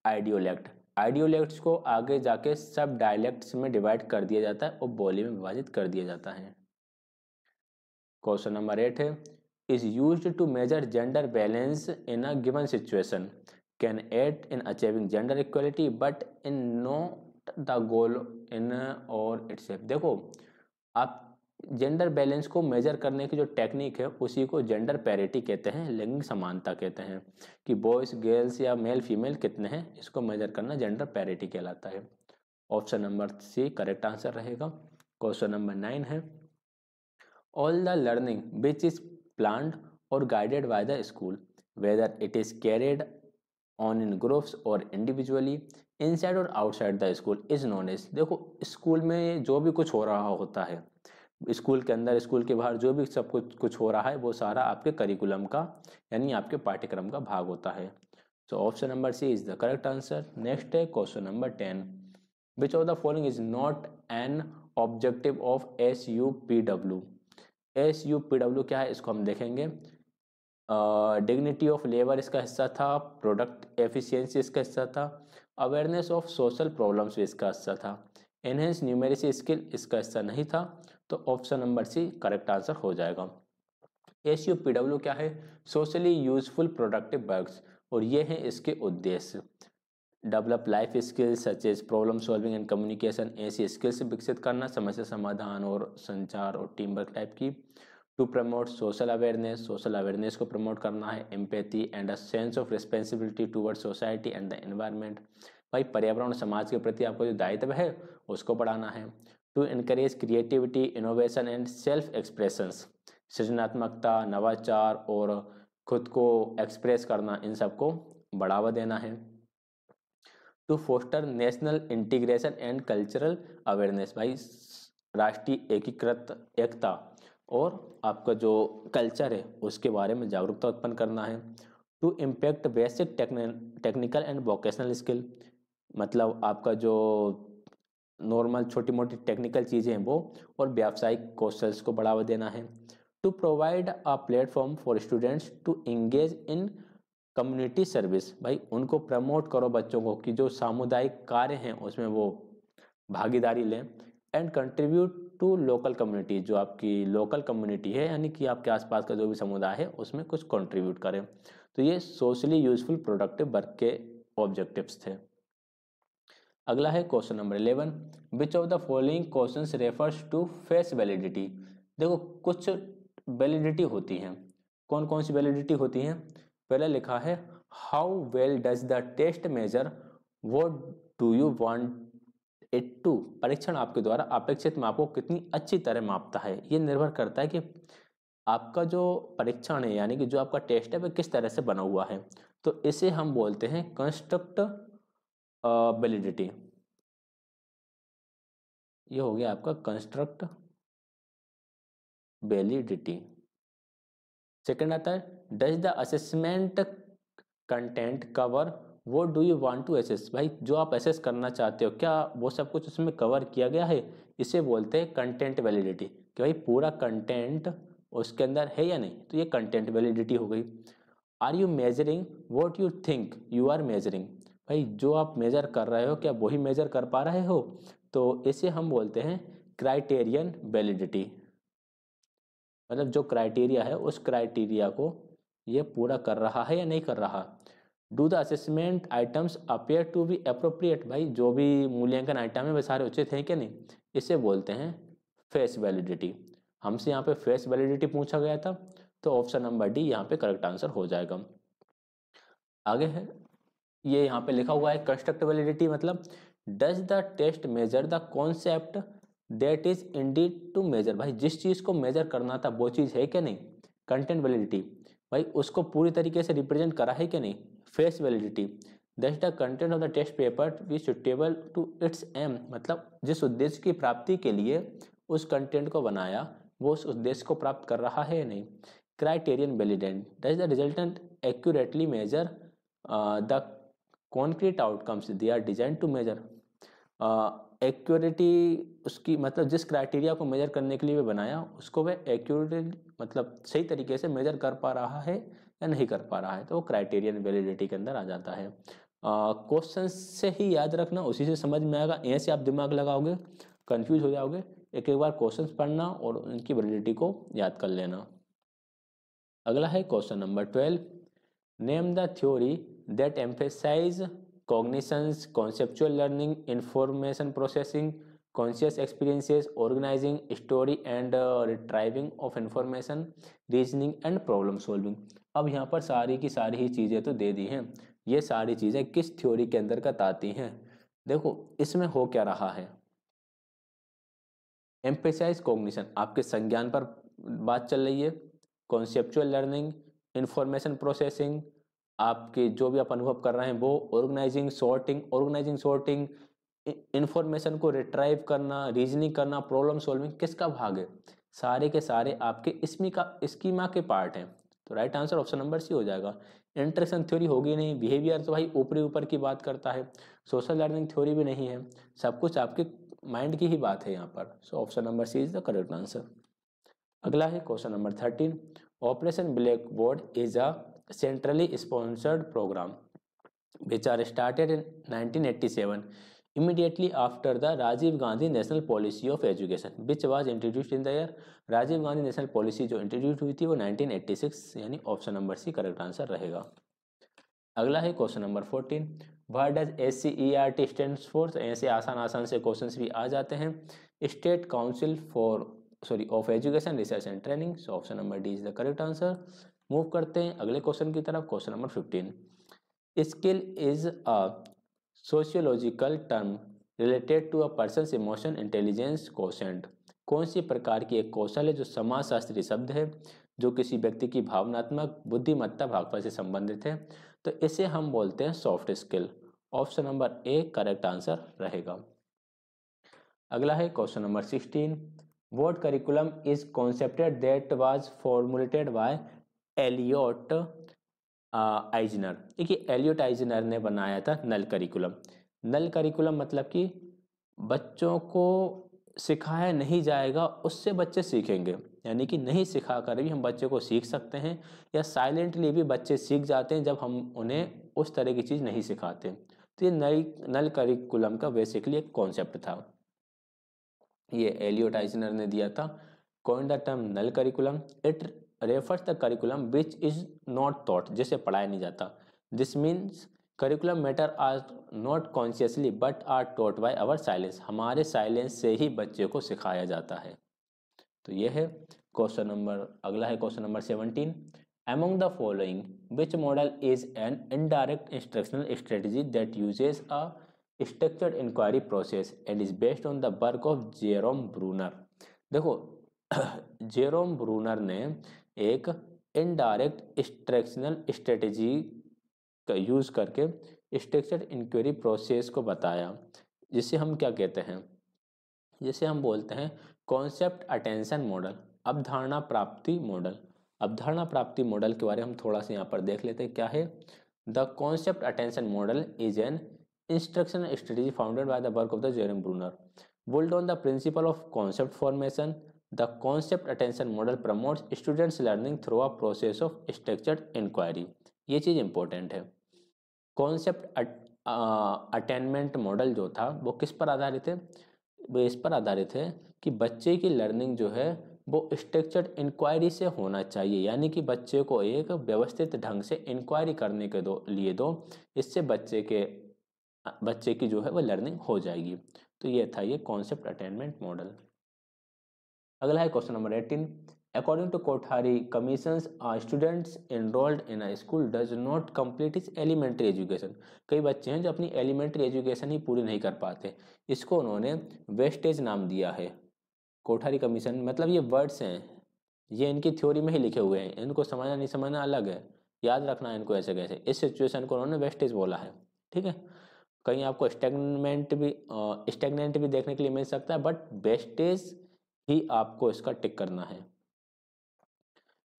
Speaker 1: idiolect. Idiolects को आगे जाके सब डायलेक्ट्स में डिवाइड कर दिया जाता है और बोली में विभाजित कर दिया जाता है। क्वेश्चन नंबर 8 है, is used to measure gender balance in a given situation, can aid in achieving gender equality but in not the goal in और इटसेल्फ। देखो आप जेंडर बैलेंस को मेजर करने की जो टेक्निक है उसी को जेंडर पैरिटी कहते हैं, लैंगिक समानता कहते हैं, कि बॉयज गर्ल्स या मेल फीमेल कितने हैं, इसको मेजर करना जेंडर पैरिटी कहलाता है। Option number C correct answer रहेगा। क्वेश्चन नंबर 9 है, all the learning which is planned और guided by the school whether it is carried on in groups और इंडिविजुअली इनसाइड और outside the school is known as. देखो school में जो भी कुछ हो रहा होता है, स्कूल के अंदर, स्कूल के बाहर जो भी सब कुछ हो रहा है वो सारा आपके करिकुलम का यानी आपके पाठ्यक्रम का भाग होता है। So option number C is the correct answer. Next है question number 10, which of the following is not an objective of SUPW। SUPW क्या है इसको हम देखेंगे। डिग्निटी ऑफ लेबर इसका हिस्सा था, प्रोडक्ट एफिशिएंसी इसका हिस्सा था, अवेयरनेस ऑफ सोशल प्रॉब्लम्स इसका हिस्सा था, एनहेंस न्यूमेरिसी स्किल इसका हिस्सा नहीं था। तो option number C correct answer हो जाएगा। SUPW क्या है, सोशली यूजफुल प्रोडक्टिव वर्क्स, और ये हैं इसके उद्देश्य। Develop life skills such as problem solving and communication, ऐसी स्किल्स विकसित करना, समस्या समाधान और संचार और टीम वर्क टाइप की। To promote social awareness, social awareness को प्रमोट करना है। Empathy and a sense of responsibility toward society and the environment, भाई पर्यावरण और समाज के प्रति आपका जो दायित्व है उसको बढ़ाना है। To encourage creativity, innovation and self expressions, सृजनात्मकता, नवाचार और खुद को एक्सप्रेस करना, इन सबको बढ़ावा देना है। To foster national integration and cultural awareness, भाई राष्ट्रीय एकीकृत एकता और आपका जो कल्चर है उसके बारे में जागरूकता उत्पन्न करना है। To impact basic technical and vocational skill, मतलब आपका जो नॉर्मल छोटी मोटी टेक्निकल चीज़ें हैं वो और व्यावसायिक कौशल्स को बढ़ावा देना है। To provide a platform for students to engage in community service, भाई उनको प्रमोट करो बच्चों को कि जो सामुदायिक कार्य हैं उसमें वो भागीदारी लें। And contribute to local community, जो आपकी लोकल कम्युनिटी है यानी कि आपके आसपास का जो भी समुदाय है उसमें कुछ कंट्रीब्यूट करें। तो ये सोशली यूजफुल प्रोडक्टिव वर्क के ऑब्जेक्टिव्स थे। अगला है question number 11, which of the following questions refers to face validity. देखो कुछ वैलिडिटी होती हैं, कौन कौन सी वैलिडिटी होती हैं। पहले लिखा है how well does the test measure what do you want it to, परीक्षण आपके द्वारा अपेक्षित माप को कितनी अच्छी तरह मापता है। ये निर्भर करता है कि आपका जो परीक्षण है यानी कि जो आपका टेस्ट है वह किस तरह से बना हुआ है। तो इसे हम बोलते हैं कंस्ट्रक्ट वैलिडिटी। ये हो गया आपका कंस्ट्रक्ट वैलिडिटी। सेकंड आता है does the assessment content cover वो do you want to assess, भाई जो आप एसेस करना चाहते हो क्या वो सब कुछ उसमें कवर किया गया है। इसे बोलते हैं कंटेंट वैलिडिटी कि भाई पूरा कंटेंट उसके अंदर है या नहीं। तो ये कंटेंट वैलिडिटी हो गई। Are you measuring what you think you are measuring, भाई जो आप मेजर कर रहे हो क्या वही मेजर कर पा रहे हो। तो इसे हम बोलते हैं क्राइटेरियन वैलिडिटी, मतलब जो क्राइटेरिया है उस क्राइटेरिया को ये पूरा कर रहा है या नहीं कर रहा। Do the assessment items appear to be appropriate, भाई जो भी मूल्यांकन आइटम है वे सारे उचित हैं क्या नहीं। इसे बोलते हैं फेस वैलिडिटी। हमसे यहाँ पे फेस वैलिडिटी पूछा गया था तो ऑप्शन नंबर डी यहाँ पे करेक्ट आंसर हो जाएगा। आगे है ये यहाँ पे लिखा हुआ है कंस्ट्रक्ट वैलिडिटी, मतलब does the test measure the concept that is indeed to measure, भाई जिस चीज़ को मेजर करना था वो चीज़ है क्या नहीं। कंटेंट वैलिडिटी, भाई उसको पूरी तरीके से रिप्रेजेंट करा है क्या नहीं। Face validity, that the content of the test paper be suitable to its aim, मतलब जिस उद्देश्य की प्राप्ति के लिए उस कंटेंट को बनाया वो उस उद्देश्य को प्राप्त कर रहा है या नहीं। Criterion validity, does the resultant accurately measure the concrete outcomes they are design to measure. Accuracy उसकी मतलब जिस क्राइटेरिया को मेजर करने के लिए वे बनाया उसको वह एक्यूरेट मतलब सही तरीके से मेजर कर पा रहा है या नहीं कर पा रहा है, तो वो क्राइटेरियन वैलिडिटी के अंदर आ जाता है। क्वेश्चन से ही याद रखना, उसी से समझ में आएगा, ऐसे आप दिमाग लगाओगे कंफ्यूज हो जाओगे। एक एक बार क्वेश्चन पढ़ना और उनकी वैलिडिटी को याद कर लेना। अगला है question number 12, name the theory that emphasize cognitions, conceptual learning, information processing, conscious experiences, organizing, story and retrieving of information, reasoning and problem solving। अब यहाँ पर सारी की सारी ही चीज़ें तो दे दी हैं, ये सारी चीज़ें किस थ्योरी के अंतर्गत आती हैं। देखो इसमें हो क्या रहा है, एम्फेसाइज कॉग्निशन आपके संज्ञान पर बात चल रही है, कॉन्सेप्चुअल लर्निंग, इंफॉर्मेशन प्रोसेसिंग, आपके जो भी आप अनुभव कर रहे हैं वो, ऑर्गेनाइजिंग सॉर्टिंग इंफॉर्मेशन को रिट्राइव करना, रीजनिंग करना, प्रॉब्लम सॉल्विंग किसका भाग है? सारे के सारे आपके स्कीमा के पार्ट हैं। तो right answer option number C हो जाएगा। इंटरेक्शन थ्योरी होगी नहीं, बिहेवियर तो भाई ऊपरी ऊपर की बात करता है, सोशल लर्निंग थ्योरी भी नहीं है, सब कुछ आपके माइंड की ही बात है यहाँ पर। So option number C is the correct answer. अगला है question number 13। Operation blackboard is a centrally sponsored program which are started in 1987 immediately after the Rajiv Gandhi National Policy of Education which was introduced in the year। Rajiv Gandhi national policy जो introduce हुई थी वो 1986, यानी option number C correct answer रहेगा। अगला है question number 14। What does SCERT stands for? ऐसे आसान आसान से क्वेश्चंस भी आ जाते हैं। State council for of education research and training. So option number D is the correct answer. Move करते हैं अगले क्वेश्चन की तरफ। Question number 15। Skill is a sociological term related to a person's emotion intelligence quotient. कौन सी प्रकार की एक कौशल है जो समाजशास्त्री शब्द है, जो किसी व्यक्ति की भावनात्मक बुद्धिमत्ता भागफल से संबंधित है? तो इसे हम बोलते हैं soft skill. Option number A correct answer रहेगा। अगला है question number 16। What curriculum is concepted that was formulated by Elliot Eisner? देखिए एलियोट आइजनर ने बनाया था नल करिकुलम। नल करिकुलम मतलब कि बच्चों को सिखाया नहीं जाएगा, उससे बच्चे सीखेंगे, यानी कि नहीं सिखा कर भी हम बच्चे को सीख सकते हैं, या साइलेंटली भी बच्चे सीख जाते हैं जब हम उन्हें उस तरह की चीज़ नहीं सिखाते। तो ये नल करिकुलम का बेसिकली एक कॉन्सेप्ट था, ये एलियोट आइजनर ने दिया था। Coin the term null curriculum, it refers the curriculum which is not taught, जिसे पढ़ाया नहीं जाता। This means curriculum matter are not consciously but are taught by our silence, हमारे साइलेंस से ही बच्चे को सिखाया जाता है। तो ये है क्वेश्चन नंबर। अगला है question number 17। Among the following, which model is an indirect instructional strategy that uses a structured inquiry process and is based on the work of Jerome Bruner? देखो जेरोम ब्रूनर ने एक indirect instructional strategy का use करके structured inquiry process को बताया, जिसे हम क्या कहते हैं, जिसे हम बोलते हैं कॉन्सेप्ट अटेंशन मॉडल, अवधारणा प्राप्ति मॉडल। अवधारणा प्राप्ति मॉडल के बारे में हम थोड़ा सा यहाँ पर देख लेते हैं क्या है। The concept attention model is an instructional strategy founded by the work of the Jerome Bruner, built on the principle of concept formation. The concept attention model promotes students learning through a process of structured inquiry। ये चीज़ important है। Concept attainment model जो था वो किस पर आधारित है? वो इस पर आधारित है कि बच्चे की लर्निंग जो है वो स्ट्रक्चर्ड इंक्वायरी से होना चाहिए, यानी कि बच्चे को एक व्यवस्थित ढंग से इंक्वायरी करने के लिए दो, इससे बच्चे की जो है वो लर्निंग हो जाएगी। तो ये था ये कॉन्सेप्ट अटेनमेंट मॉडल। अगला है question number 18। According to Kothari commission's students enrolled in a school does not complete is elementary education. कई बच्चे हैं जो अपनी एलिमेंट्री एजुकेशन ही पूरी नहीं कर पाते, इसको उन्होंने वेस्टेज नाम दिया है। कोठारी कमीशन मतलब ये वर्ड्स हैं, ये इनकी थ्योरी में ही लिखे हुए हैं, इनको समझना नहीं समझना अलग है, याद रखना है इनको ऐसे कैसे। इस सिचुएशन को उन्होंने वेस्टेज बोला है, ठीक है। कहीं आपको स्टेगनेंट भी देखने के लिए मिल सकता है, बट वेस्टेज ही आपको इसका टिक करना है।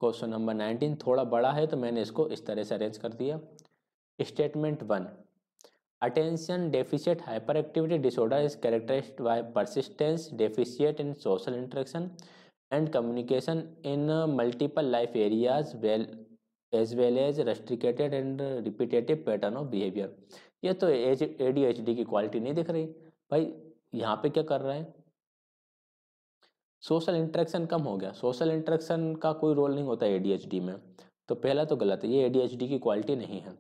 Speaker 1: क्वेश्चन नंबर 19 थोड़ा बड़ा है तो मैंने इसको इस तरह से अरेंज कर दिया। Statement 1। Attention deficit hyper activity disorder is characterized by persistence deficit in social interaction and communication in multiple life areas as well as restricted and repetitive pattern of behavior. ये तो ADHD की quality नहीं दिख रही भाई, यहाँ पे क्या कर रहा है, सोशल इंटरेक्शन कम हो गया। सोशल इंटरेक्शन का कोई रोल नहीं होता ADHD में, तो पहला तो गलत है, ये ADHD की क्वालिटी नहीं है।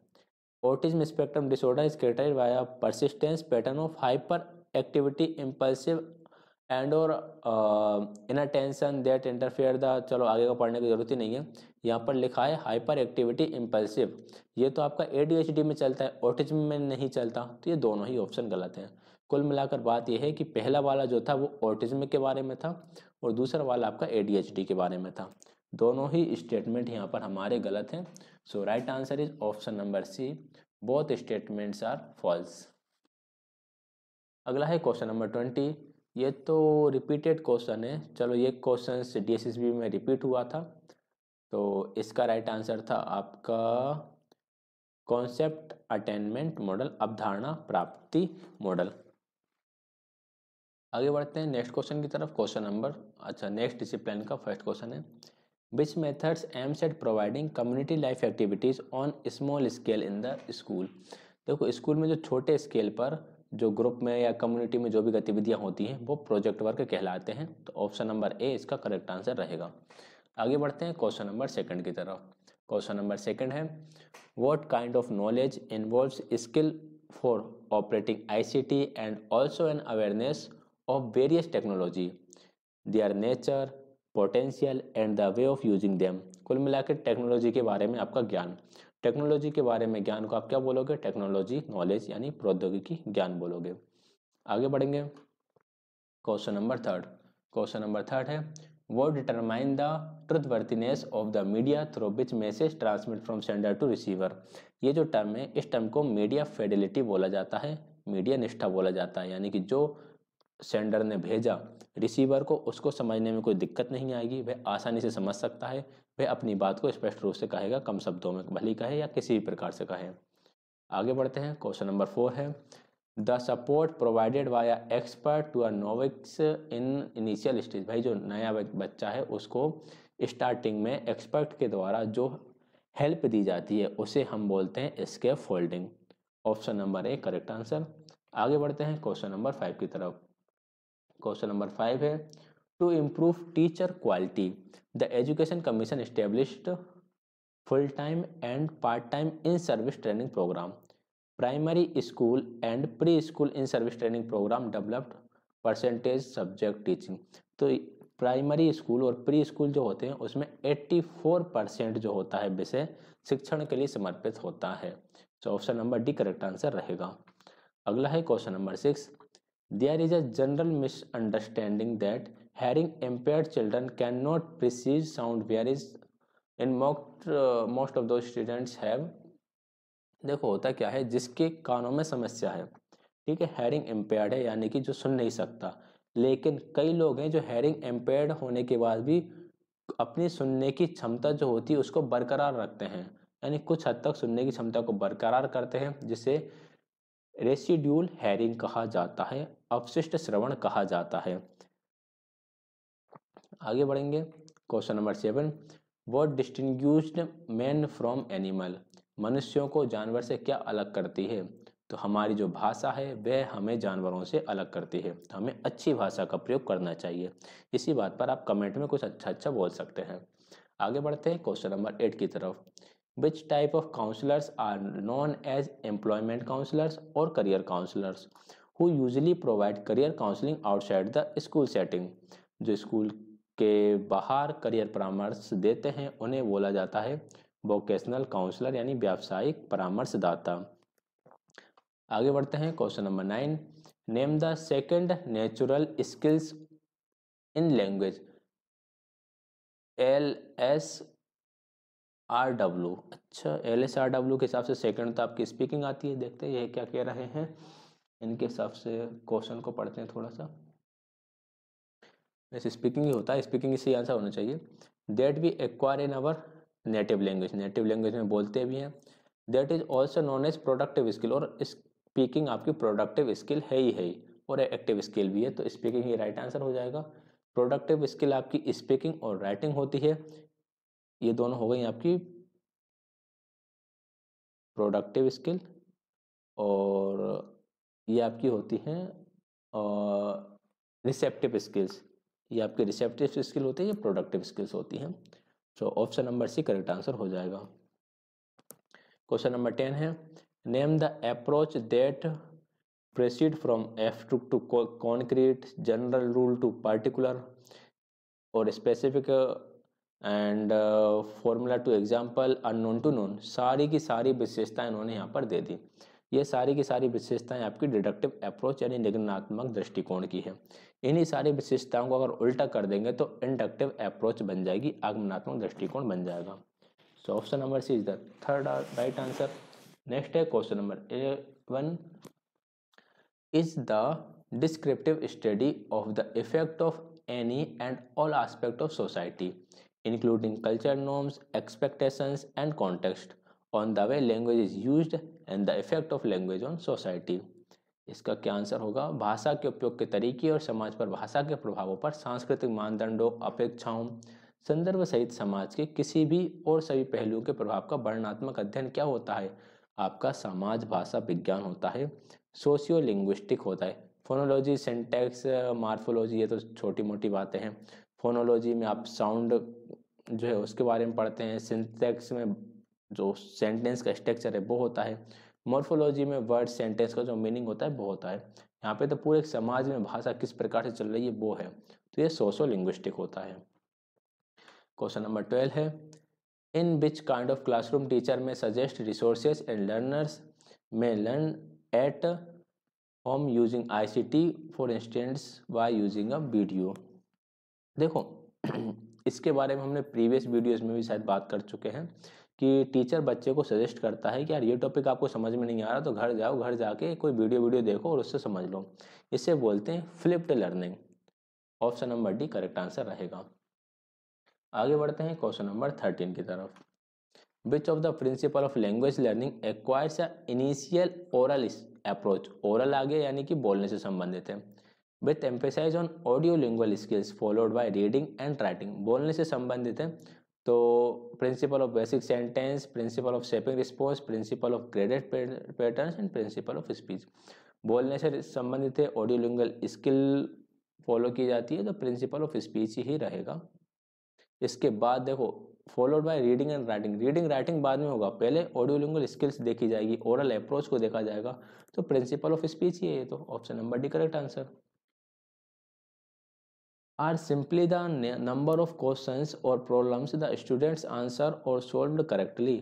Speaker 1: Autism spectrum disorder is characterized by a persistence pattern of hyper activity impulsive and और इनअटेंशन दैट इंटरफेयर द, चलो आगे का पढ़ने की जरूरत ही नहीं है, यहाँ पर लिखा है हाइपर एक्टिविटी इम्पल्सिव, ये तो आपका ADHD में चलता है, ऑटिज्म में नहीं चलता, तो ये दोनों ही ऑप्शन गलत हैं। कुल मिलाकर बात यह है कि पहला वाला जो था वो ऑटिज्म के बारे में था और दूसरा वाला आपका ADHD के बारे में था। दोनों ही स्टेटमेंट यहाँ पर हमारे गलत हैं। So right answer is option number C, both statements are false. अगला है क्वेश्चन नंबर 20। ये तो रिपीटेड क्वेश्चन है, चलो ये क्वेश्चन DSSB में रिपीट हुआ था, तो इसका राइट आंसर था आपका कॉन्सेप्ट अटेनमेंट मॉडल, अवधारणा प्राप्ति मॉडल। आगे बढ़ते हैं नेक्स्ट क्वेश्चन की तरफ। क्वेश्चन नंबर नेक्स्ट डिसिप्लिन का फर्स्ट क्वेश्चन है, which methods aims at providing community life activities on small scale in the school. देखो स्कूल में जो छोटे स्केल पर जो ग्रुप में या कम्युनिटी में जो भी गतिविधियां होती हैं वो प्रोजेक्ट वर्क कहलाते हैं, तो ऑप्शन नंबर ए इसका करेक्ट आंसर रहेगा। आगे बढ़ते हैं क्वेश्चन नंबर सेकंड की तरफ। क्वेश्चन नंबर सेकंड है, what kind of knowledge involves skill for operating ICT and also an awareness of various technology, their nature, potential and the way of using them. कुल मिलाकर technology के बारे में आपका ज्ञान, टेक्नोलॉजी के बारे में ज्ञान को आप क्या बोलोगे, टेक्नोलॉजी नॉलेज यानी प्रौद्योगिकी ज्ञान बोलोगे। आगे बढ़ेंगे question number third. Question number third है, वो determine the truthworthiness of the media through which message transmit from sender to receiver. ये जो टर्म है इस टर्म को मीडिया फिडेलिटी बोला जाता है, मीडिया निष्ठा बोला जाता है, यानी कि जो सेंडर ने भेजा रिसीवर को उसको समझने में कोई दिक्कत नहीं आएगी, वह आसानी से समझ सकता है, वह अपनी बात को स्पष्ट रूप से कहेगा, कम शब्दों में भली कहे या किसी भी प्रकार से कहे। आगे बढ़ते हैं क्वेश्चन नंबर 4 है, the support provided via expert to a novices in initial stage. भाई जो नया बच्चा है उसको स्टार्टिंग में एक्सपर्ट के द्वारा जो हेल्प दी जाती है उसे हम बोलते हैं scaffolding. Option number A correct answer. आगे बढ़ते हैं क्वेश्चन नंबर 5 की तरफ। क्वेश्चन नंबर 5 है, to improve teacher quality the education commission established full time and part time in service training program, primary school and pre school in service training program developed percentage subject teaching. तो primary school और pre school जो होते हैं उसमें 84% जो होता है विषय शिक्षण के लिए समर्पित होता है, तो option number D correct answer रहेगा। अगला है question number 6, there is a general misunderstanding that hearing impaired children cannot perceive sound whereas in most of those students have। देखो होता क्या है, जिसके कानों में समस्या है, ठीक है, हेयरिंग इम्पेयर्ड है यानी कि जो सुन नहीं सकता, लेकिन कई लोग हैं जो हेयरिंग इम्पेयर्ड होने के बाद भी अपनी सुनने की क्षमता जो होती है उसको बरकरार रखते हैं, यानी कुछ हद तक सुनने की क्षमता को बरकरार करते हैं, जिसे रेसिड्यूल हेयरिंग कहा जाता है, अवशिष्ट श्रवण कहा जाता है। आगे बढ़ेंगे question number 7, what distinguished man from animal. मनुष्यों को जानवर से क्या अलग करती है, तो हमारी जो भाषा है वह हमें जानवरों से अलग करती है, तो हमें अच्छी भाषा का प्रयोग करना चाहिए। इसी बात पर आप कमेंट में कुछ अच्छा बोल सकते हैं। आगे बढ़ते हैं क्वेश्चन नंबर 8 की तरफ। Which type of counsellors are known as employment counsellors और career counsellors who usually provide career counselling outside the school setting. जो स्कूल के बाहर करियर परामर्श देते हैं उन्हें बोला जाता है वोकेशनल काउंसलर यानी व्यावसायिक परामर्शदाता। आगे बढ़ते हैं question number 9, name the second natural skills in language LSRW। अच्छा LSRW के हिसाब से सेकंड तो आपकी स्पीकिंग आती है, देखते हैं ये क्या कह रहे हैं, इनके हिसाब से क्वेश्चन को पढ़ते हैं थोड़ा सा। वैसे स्पीकिंग ही होता है, स्पीकिंग इससे आंसर होना चाहिए। That we acquire in our native language, native language में बोलते भी हैं। That is also known as productive skill, और स्पीकिंग आपकी प्रोडक्टिव स्किल है ही और एक्टिव स्किल भी है, तो स्पीकिंग ही राइट आंसर हो जाएगा। प्रोडक्टिव स्किल आपकी स्पीकिंग और राइटिंग होती है, ये दोनों हो गई आपकी प्रोडक्टिव स्किल, और ये आपकी होती हैं रिसेप्टिव स्किल्स, ये आपकी रिसेप्टिव स्किल होती है, ये प्रोडक्टिव स्किल्स होती हैं। तो option number C correct answer हो जाएगा। क्वेश्चन नंबर 10 है, name the approach that proceed from abstract to concrete, general rule to particular और specific and formula to example unknown to known. सारी की सारी विशेषताएं इन्होंने यहाँ पर दे दी। ये सारी की सारी विशेषताएं आपकी डिडक्टिव अप्रोच यानी निगमनात्मक दृष्टिकोण की है। इन्हीं सारी विशेषताओं को अगर उल्टा कर देंगे तो इंडक्टिव अप्रोच बन जाएगी, आगमनात्मक दृष्टिकोण बन जाएगा। So option number C is the third right answer. Next है question number 11, is the descriptive study of the effect of any and all aspect of society including culture norms, expectations and context on the way language is used and the effect of language on society. इसका क्या answer होगा? भाषा के उपयोग के तरीके और समाज पर भाषा के प्रभावों पर सांस्कृतिक मानदंडों, अपेक्षाओं, संदर्भ सहित समाज के किसी भी और सभी पहलुओं के प्रभाव का वर्णनात्मक अध्ययन क्या होता है? आपका समाज भाषा विज्ञान होता है, सोशियो लिंग्विस्टिक होता है। फोनोलॉजी, सिंटैक्स, मार्फोलॉजी ये तो छोटी मोटी बातें हैं। फोनोलॉजी में आप साउंड जो है उसके बारे में पढ़ते हैं। सिंटैक्स में जो सेंटेंस का स्ट्रक्चर है वो होता है। मॉर्फोलॉजी में वर्ड सेंटेंस का जो मीनिंग होता है वो होता है। यहाँ पे तो पूरे समाज में भाषा किस प्रकार से चल रही है वो है, तो ये सोशो लिंग्विस्टिक होता है। क्वेश्चन नंबर 12 है, in which kind of classroom teacher may suggest resources and learners may learn at home using ICT for instance by using a video. देखो इसके बारे में हमने प्रीवियस वीडियोस में भी शायद बात कर चुके हैं कि टीचर बच्चे को सजेस्ट करता है कि यार ये टॉपिक आपको समझ में नहीं आ रहा तो घर जाओ, घर जाके कोई वीडियो देखो और उससे समझ लो। इसे बोलते हैं flipped learning. Option number D correct answer रहेगा। आगे बढ़ते हैं क्वेश्चन नंबर 13 की तरफ। Which of the principle of language learning acquires a initial oral approach. Oral आगे यानी कि बोलने से संबंधित है। With emphasize on audio lingual skills followed by reading and writing. बोलने से संबंधित है तो principle of basic sentence, principle of shaping response, principle of graded patterns and principle of speech. बोलने से संबंधित है, ऑडियो लिंगुअल स्किल फॉलो की जाती है तो प्रिंसिपल ऑफ स्पीच ही रहेगा। इसके बाद देखो followed by reading and writing. Reading writing बाद में होगा, पहले ऑडियो लिंगुअल स्किल्स देखी जाएगी, ओरल अप्रोच को देखा जाएगा, तो प्रिंसिपल ऑफ स्पीच ही है ये तो। Option number D correct answer. Are simply the number of questions और प्रॉब्लम्स द स्टूडेंट्स आंसर और सोल्व्ड करेक्टली।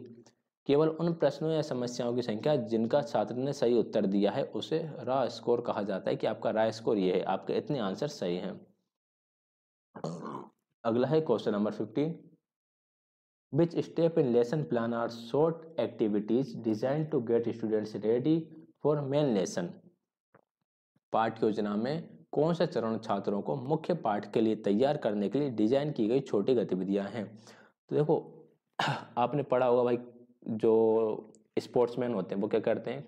Speaker 1: केवल उन प्रश्नों या समस्याओं की संख्या जिनका छात्र ने सही उत्तर दिया है उसे रॉ स्कोर कहा जाता है कि आपका रॉ स्कोर ये है, आपके इतने आंसर सही हैं। अगला है question number 15। Which step in lesson plan are short activities design to get students ready for main lesson. पाठ योजना में कौन सा चरण छात्रों को मुख्य पाठ के लिए तैयार करने के लिए डिजाइन की गई छोटी गतिविधियां हैं? तो देखो आपने पढ़ा होगा भाई, जो स्पोर्ट्समैन होते हैं वो क्या करते हैं,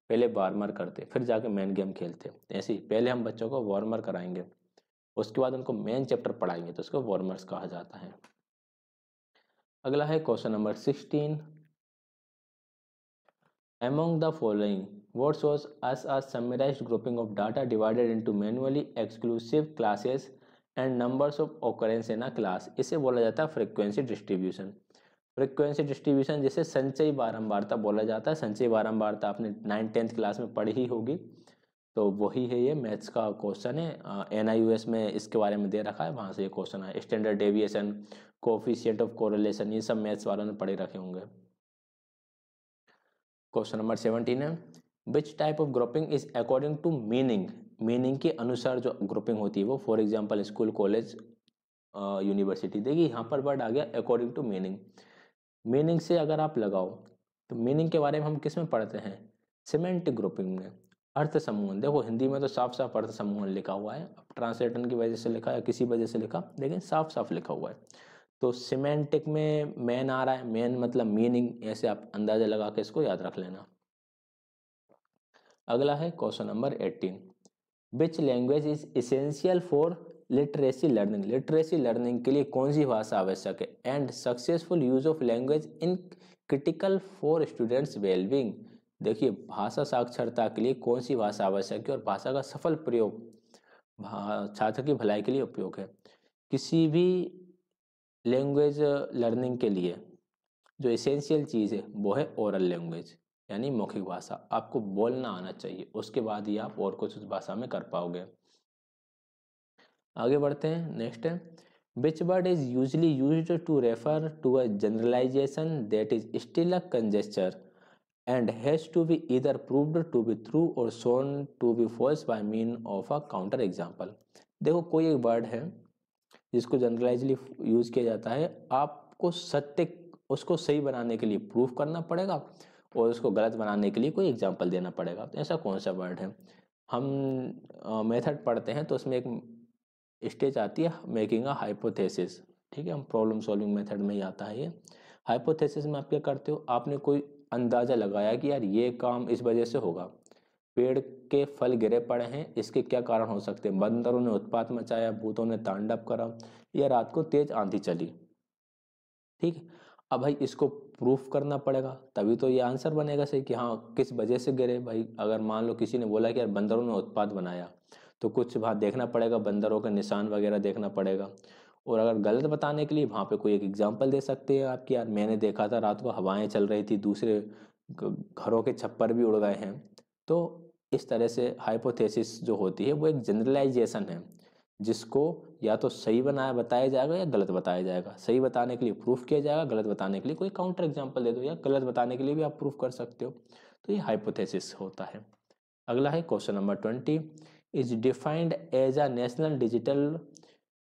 Speaker 1: पहले वार्मर करते फिर जाके मेन गेम खेलते हैं। ऐसे ही पहले हम बच्चों को वार्मर कराएंगे, उसके बाद उनको मेन चैप्टर पढ़ाएंगे तो उसको वार्मर्स कहा जाता है। अगला है question number 16। Among the following, what shows us a summarized grouping of data divided into manually exclusive classes and numbers of occurrence in a class? इसे बोला जाता है फ्रीक्वेंसी डिस्ट्रीब्यूशन। फ्रीक्वेंसी डिस्ट्रीब्यूशन जिसे संचयी बारंबारता बोला जाता है। संचयी बारंबारता आपने 9th-10th क्लास में पढ़ी ही होगी, तो वही है ये मैथ्स का क्वेश्चन है। NIOS में इसके बारे में दे रखा है, वहाँ से ये क्वेश्चन है। Standard deviation, coefficient of correlation, ये सब मैथ्स वालों ने पढ़े रखे होंगे। क्वेश्चन नंबर 17 है, which type of grouping is according to meaning. Meaning के अनुसार जो ग्रुपिंग होती है वो, for example school, college, university. देखिए यहाँ पर वर्ड आ गया अकॉर्डिंग टू मीनिंग। मीनिंग से अगर आप लगाओ तो मीनिंग के बारे में हम किस में पढ़ते हैं? सिमेंटिक ग्रुपिंग में। अर्थ समूहन, देखो हिंदी में तो साफ साफ अर्थ समूहन लिखा हुआ है, ट्रांसलेटर की वजह से लिखा या किसी वजह से लिखा, लेकिन साफ साफ लिखा हुआ है। तो सिमेंटिक में मेन आ रहा है, मेन मतलब मीनिंग, ऐसे आप अंदाजा लगा के इसको याद रख लेना। अगला है question number 18। Which language is essential for literacy learning. Literacy learning के लिए कौन सी भाषा आवश्यक है? And successful use of language in critical for students wellbeing. देखिए भाषा साक्षरता के लिए कौन सी भाषा आवश्यक है और भाषा का सफल प्रयोग छात्र की भलाई के लिए उपयोग है। किसी भी लैंग्वेज लर्निंग के लिए जो एसेंशियल चीज़ है वो है ओरल लैंग्वेज, यानी मौखिक भाषा। आपको बोलना आना चाहिए, उसके बाद ही आप और कुछ उस भाषा में कर पाओगे। आगे बढ़ते हैं, नेक्स्ट है, which word is usually used to refer to a generalisation that is still a conjecture and has to be either proved to be true और shown to be false by mean of a counter example. देखो कोई एक word है जिसको जनरलाइजली use किया जाता है, आपको सत्य उसको सही बनाने के लिए प्रूफ करना पड़ेगा और उसको गलत बनाने के लिए कोई एग्जाम्पल देना पड़ेगा। तो ऐसा कौन सा वर्ड है? हम मेथड पढ़ते हैं तो उसमें एक स्टेज आती है मेकिंग अ हाइपोथेसिस। ठीक है, हम प्रॉब्लम सॉल्विंग मेथड में ही आता है ये। हाइपोथेसिस में आप क्या करते हो, आपने कोई अंदाज़ा लगाया कि यार ये काम इस वजह से होगा, पेड़ के फल गिरे पड़े हैं, इसके क्या कारण हो सकते हैं, बंदरों ने उत्पात मचाया, भूतों ने तांडव करा, या रात को तेज आंधी चली। ठीक है, अब भाई इसको प्रूफ करना पड़ेगा, तभी तो ये आंसर बनेगा सही कि हाँ किस वजह से गिरे। भाई अगर मान लो किसी ने बोला कि यार बंदरों ने उत्पात बनाया, तो कुछ वहाँ देखना पड़ेगा, बंदरों के निशान वगैरह देखना पड़ेगा। और अगर गलत बताने के लिए वहाँ पे कोई एक एग्जांपल दे सकते हैं आप कि यार मैंने देखा था रात को हवाएं चल रही थी, दूसरे घरों के छप्पर भी उड़ गए हैं। तो इस तरह से हाइपोथेसिस जो होती है वो एक जनरलाइजेशन है, जिसको या तो सही बताया जाएगा या गलत बताया जाएगा। सही बताने के लिए प्रूफ किया जाएगा, गलत बताने के लिए कोई काउंटर एग्जांपल दे दो, या गलत बताने के लिए भी आप प्रूफ कर सकते हो। तो ये हाइपोथेसिस होता है। अगला है question number 20, is defined as a national digital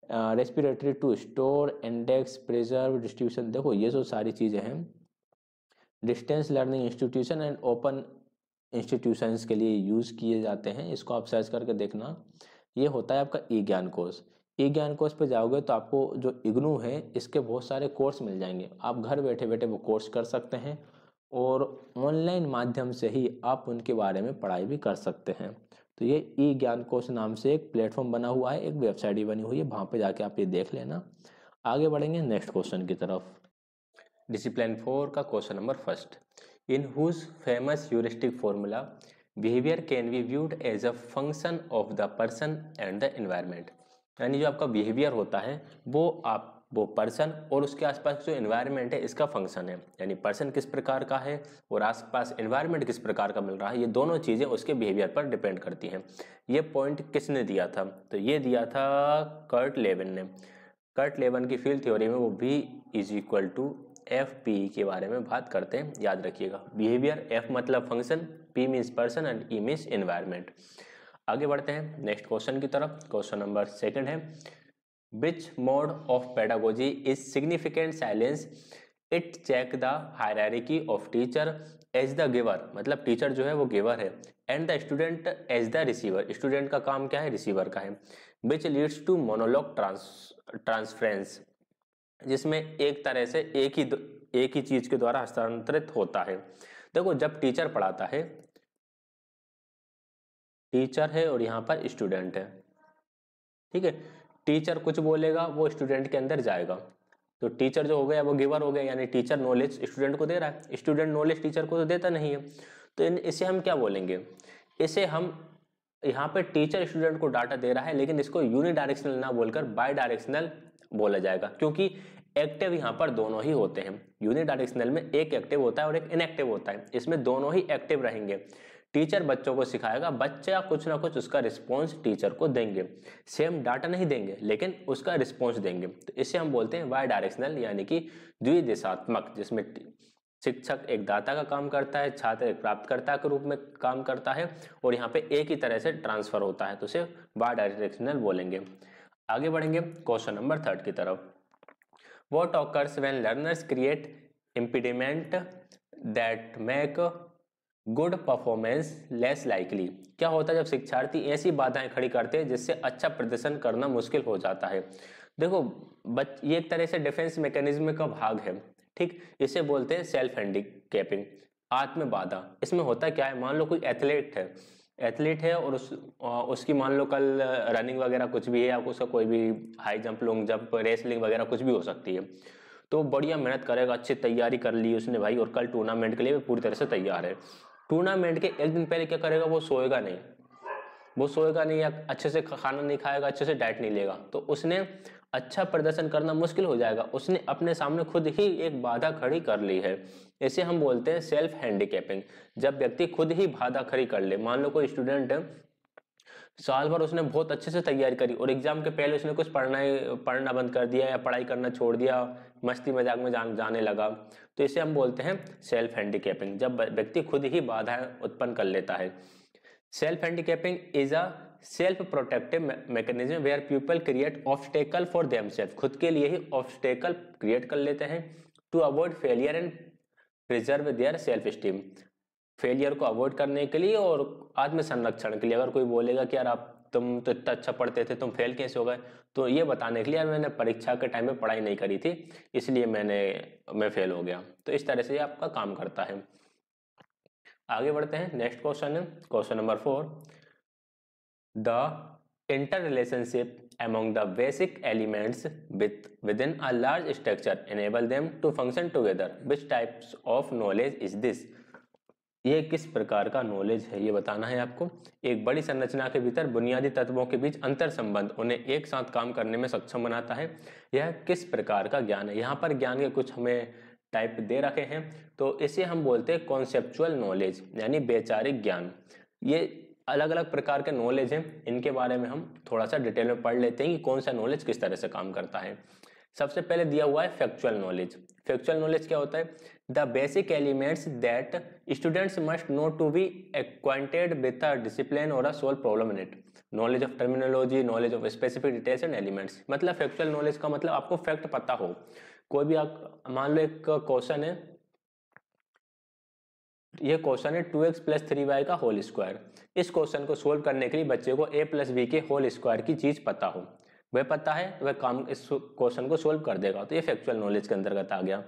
Speaker 1: respiratory to store, index, preserve, distribution. देखो ये जो सारी चीज़ें हैं distance learning institution and open institutions के लिए यूज़ किए जाते हैं। इसको आप सर्च करके देखना। ये होता है आपका ई ज्ञान कोर्स। ई ज्ञान कोर्स पे जाओगे तो आपको जो इग्नू है इसके बहुत सारे कोर्स मिल जाएंगे, आप घर बैठे बैठे वो कोर्स कर सकते हैं और ऑनलाइन माध्यम से ही आप उनके बारे में पढ़ाई भी कर सकते हैं। तो ये ई ज्ञान कोर्स नाम से एक प्लेटफॉर्म बना हुआ है, एक वेबसाइट भी बनी हुई है, वहाँ पे जाके आप ये देख लेना। आगे बढ़ेंगे नेक्स्ट क्वेश्चन की तरफ। डिसिप्लिन 4 का question number first, in whose famous heuristic formula behaviour can be viewed as a function of the person and the environment. यानी जो आपका बिहेवियर होता है वो पर्सन और उसके आसपास जो एनवायरनमेंट है इसका फंक्शन है। यानी पर्सन किस प्रकार का है और आसपास एनवायरनमेंट किस प्रकार का मिल रहा है, ये दोनों चीज़ें उसके बिहेवियर पर डिपेंड करती हैं। ये पॉइंट किसने दिया था, तो ये दिया था कर्ट लेविन ने। कर्ट लेविन की फील्ड थ्योरी में वो V is equal to F P के बारे में बात करते हैं, याद रखिएगा। बिहेवियर, एफ मतलब function, P means person and E means environment. आगे बढ़ते हैं नेक्स्ट क्वेश्चन की तरफ। क्वेश्चन नंबर सेकंड है, which mode of pedagogy is significant silence, it check the hierarchy of teacher as the giver, मतलब teacher जो है वो गिवर है, and the student as the receiver, student का काम क्या है, रिसीवर का है। Which leads to monologue transference, जिसमें एक तरह से एक ही चीज के द्वारा हस्तांतरित होता है। देखो जब टीचर पढ़ाता है, टीचर है और यहाँ पर स्टूडेंट है, ठीक है, टीचर कुछ बोलेगा वो स्टूडेंट के अंदर जाएगा, तो टीचर जो हो गया वो गिवर हो गया, यानी टीचर नॉलेज स्टूडेंट को दे रहा है, स्टूडेंट नॉलेज टीचर को तो देता नहीं है। तो इसे हम क्या बोलेंगे, इसे हम यहाँ पे टीचर स्टूडेंट को डाटा दे रहा है, लेकिन इसको यूनिडायरेक्शनल ना बोलकर बाई डायरेक्शनल बोला जाएगा, क्योंकि एक्टिव यहाँ पर दोनों ही होते हैं। यूनिडायरेक्शनल में एक एक्टिव होता है और एक इनएक्टिव होता है, इसमें दोनों ही एक्टिव रहेंगे। टीचर बच्चों को सिखाएगा, बच्चा कुछ ना कुछ उसका रिस्पॉन्स टीचर को देंगे, सेम डाटा नहीं देंगे लेकिन उसका रिस्पॉन्स देंगे। तो इसे हम बोलते हैं बाई डायरेक्शनल, यानी कि द्विदिशात्मक, जिसमें शिक्षक एक दाता का काम करता है, छात्र एक प्राप्तकर्ता के रूप में काम करता है, और यहाँ पे एक ही तरह से ट्रांसफर होता है, तो उसे बाई डायरेक्शनल बोलेंगे। आगे बढ़ेंगे क्वेश्चन नंबर 3 की तरफ। What occurs when learners create impediment that make good performance less likely. क्या होता है जब शिक्षार्थी ऐसी बाधाएं खड़ी करते हैं जिससे अच्छा प्रदर्शन करना मुश्किल हो जाता है। देखो ये एक तरह से डिफेंस मैकेनिज्म का भाग है, ठीक, इसे बोलते हैं सेल्फ हैंडीकैपिंग, आत्म बाधा। इसमें होता क्या है, मान लो कोई एथलीट है और उसकी मान लो कल रनिंग वगैरह कुछ भी है, या उसका कोई भी high jump, long jump, wrestling वगैरह कुछ भी हो सकती है, तो बढ़िया मेहनत करेगा, अच्छी तैयारी कर ली उसने भाई, और कल टूर्नामेंट के लिए पूरी तरह से तैयार है। टूर्नामेंट के एक दिन पहले क्या करेगा, वो सोएगा नहीं, या अच्छे से खाना नहीं खाएगा, अच्छे से डाइट नहीं लेगा, तो उसने अच्छा प्रदर्शन करना मुश्किल हो जाएगा। उसने अपने सामने खुद ही एक बाधा खड़ी कर ली है। इसे हम बोलते हैं सेल्फ हैंडीकैपिंग। जब व्यक्ति खुद ही बाधा खड़ी कर ले, मान लो कोई स्टूडेंट है, साल भर उसने बहुत अच्छे से तैयारी करी और एग्जाम के पहले उसने कुछ पढ़ना बंद कर दिया या पढ़ाई करना छोड़ दिया, मस्ती मजाक में जाने लगा, तो इसे हम बोलते हैं सेल्फ हैंडीकैपिंग, जब व्यक्ति खुद ही बाधाएं उत्पन्न कर लेता है। Self handicapping is a self protective mechanism where people create obstacle for themselves, खुद के लिए ही ऑब्स्टेकल क्रिएट कर लेते हैं to avoid failure and preserve their self esteem. Failure को अवॉइड करने के लिए और आत्म संरक्षण के लिए। अगर कोई बोलेगा कि यार आप तुम तो इतना अच्छा पढ़ते थे, तुम फेल कैसे हो गए, तो ये बताने के लिए यार मैंने परीक्षा के टाइम पे पढ़ाई नहीं करी थी, इसलिए मैं फेल हो गया। तो इस तरह से ये आपका काम करता है। आगे बढ़ते हैं, नेक्स्ट क्वेश्चन है question number 4। The inter relationship among the basic elements within a large structure enable them to function together. Which types of knowledge is this? ये किस प्रकार का नॉलेज है ये बताना है आपको। एक बड़ी संरचना के भीतर बुनियादी तत्वों के बीच अंतर संबंध उन्हें एक साथ काम करने में सक्षम बनाता है। यह किस प्रकार का ज्ञान है। यहाँ पर ज्ञान के कुछ हमें टाइप दे रखे हैं, तो इसे हम बोलते हैं कॉन्सेप्चुअल नॉलेज, यानी वैचारिक ज्ञान। ये अलग अलग प्रकार के नॉलेज हैं, इनके बारे में हम थोड़ा सा डिटेल में पढ़ लेते हैं कि कौन सा नॉलेज किस तरह से काम करता है। सबसे पहले दिया हुआ है फैक्चुअल नॉलेज। फैक्चुअल नॉलेज क्या होता है? The basic elements that students must know to be acquainted with a discipline और a solve problem in it. Knowledge of terminology, knowledge of specific details and elements. मतलब factual knowledge का मतलब आपको fact पता हो। कोई भी आप मान लो एक क्वेश्चन है, ये क्वेश्चन है 2x + 3y का होल स्क्वायर। इस क्वेश्चन को सोल्व करने के लिए बच्चे को a + b के होल स्क्वायर की चीज पता हो, वह पता है वह काम इस क्वेश्चन को सोल्व कर देगा, तो ये फैक्चुअल नॉलेज के अंतर्गत आ गया।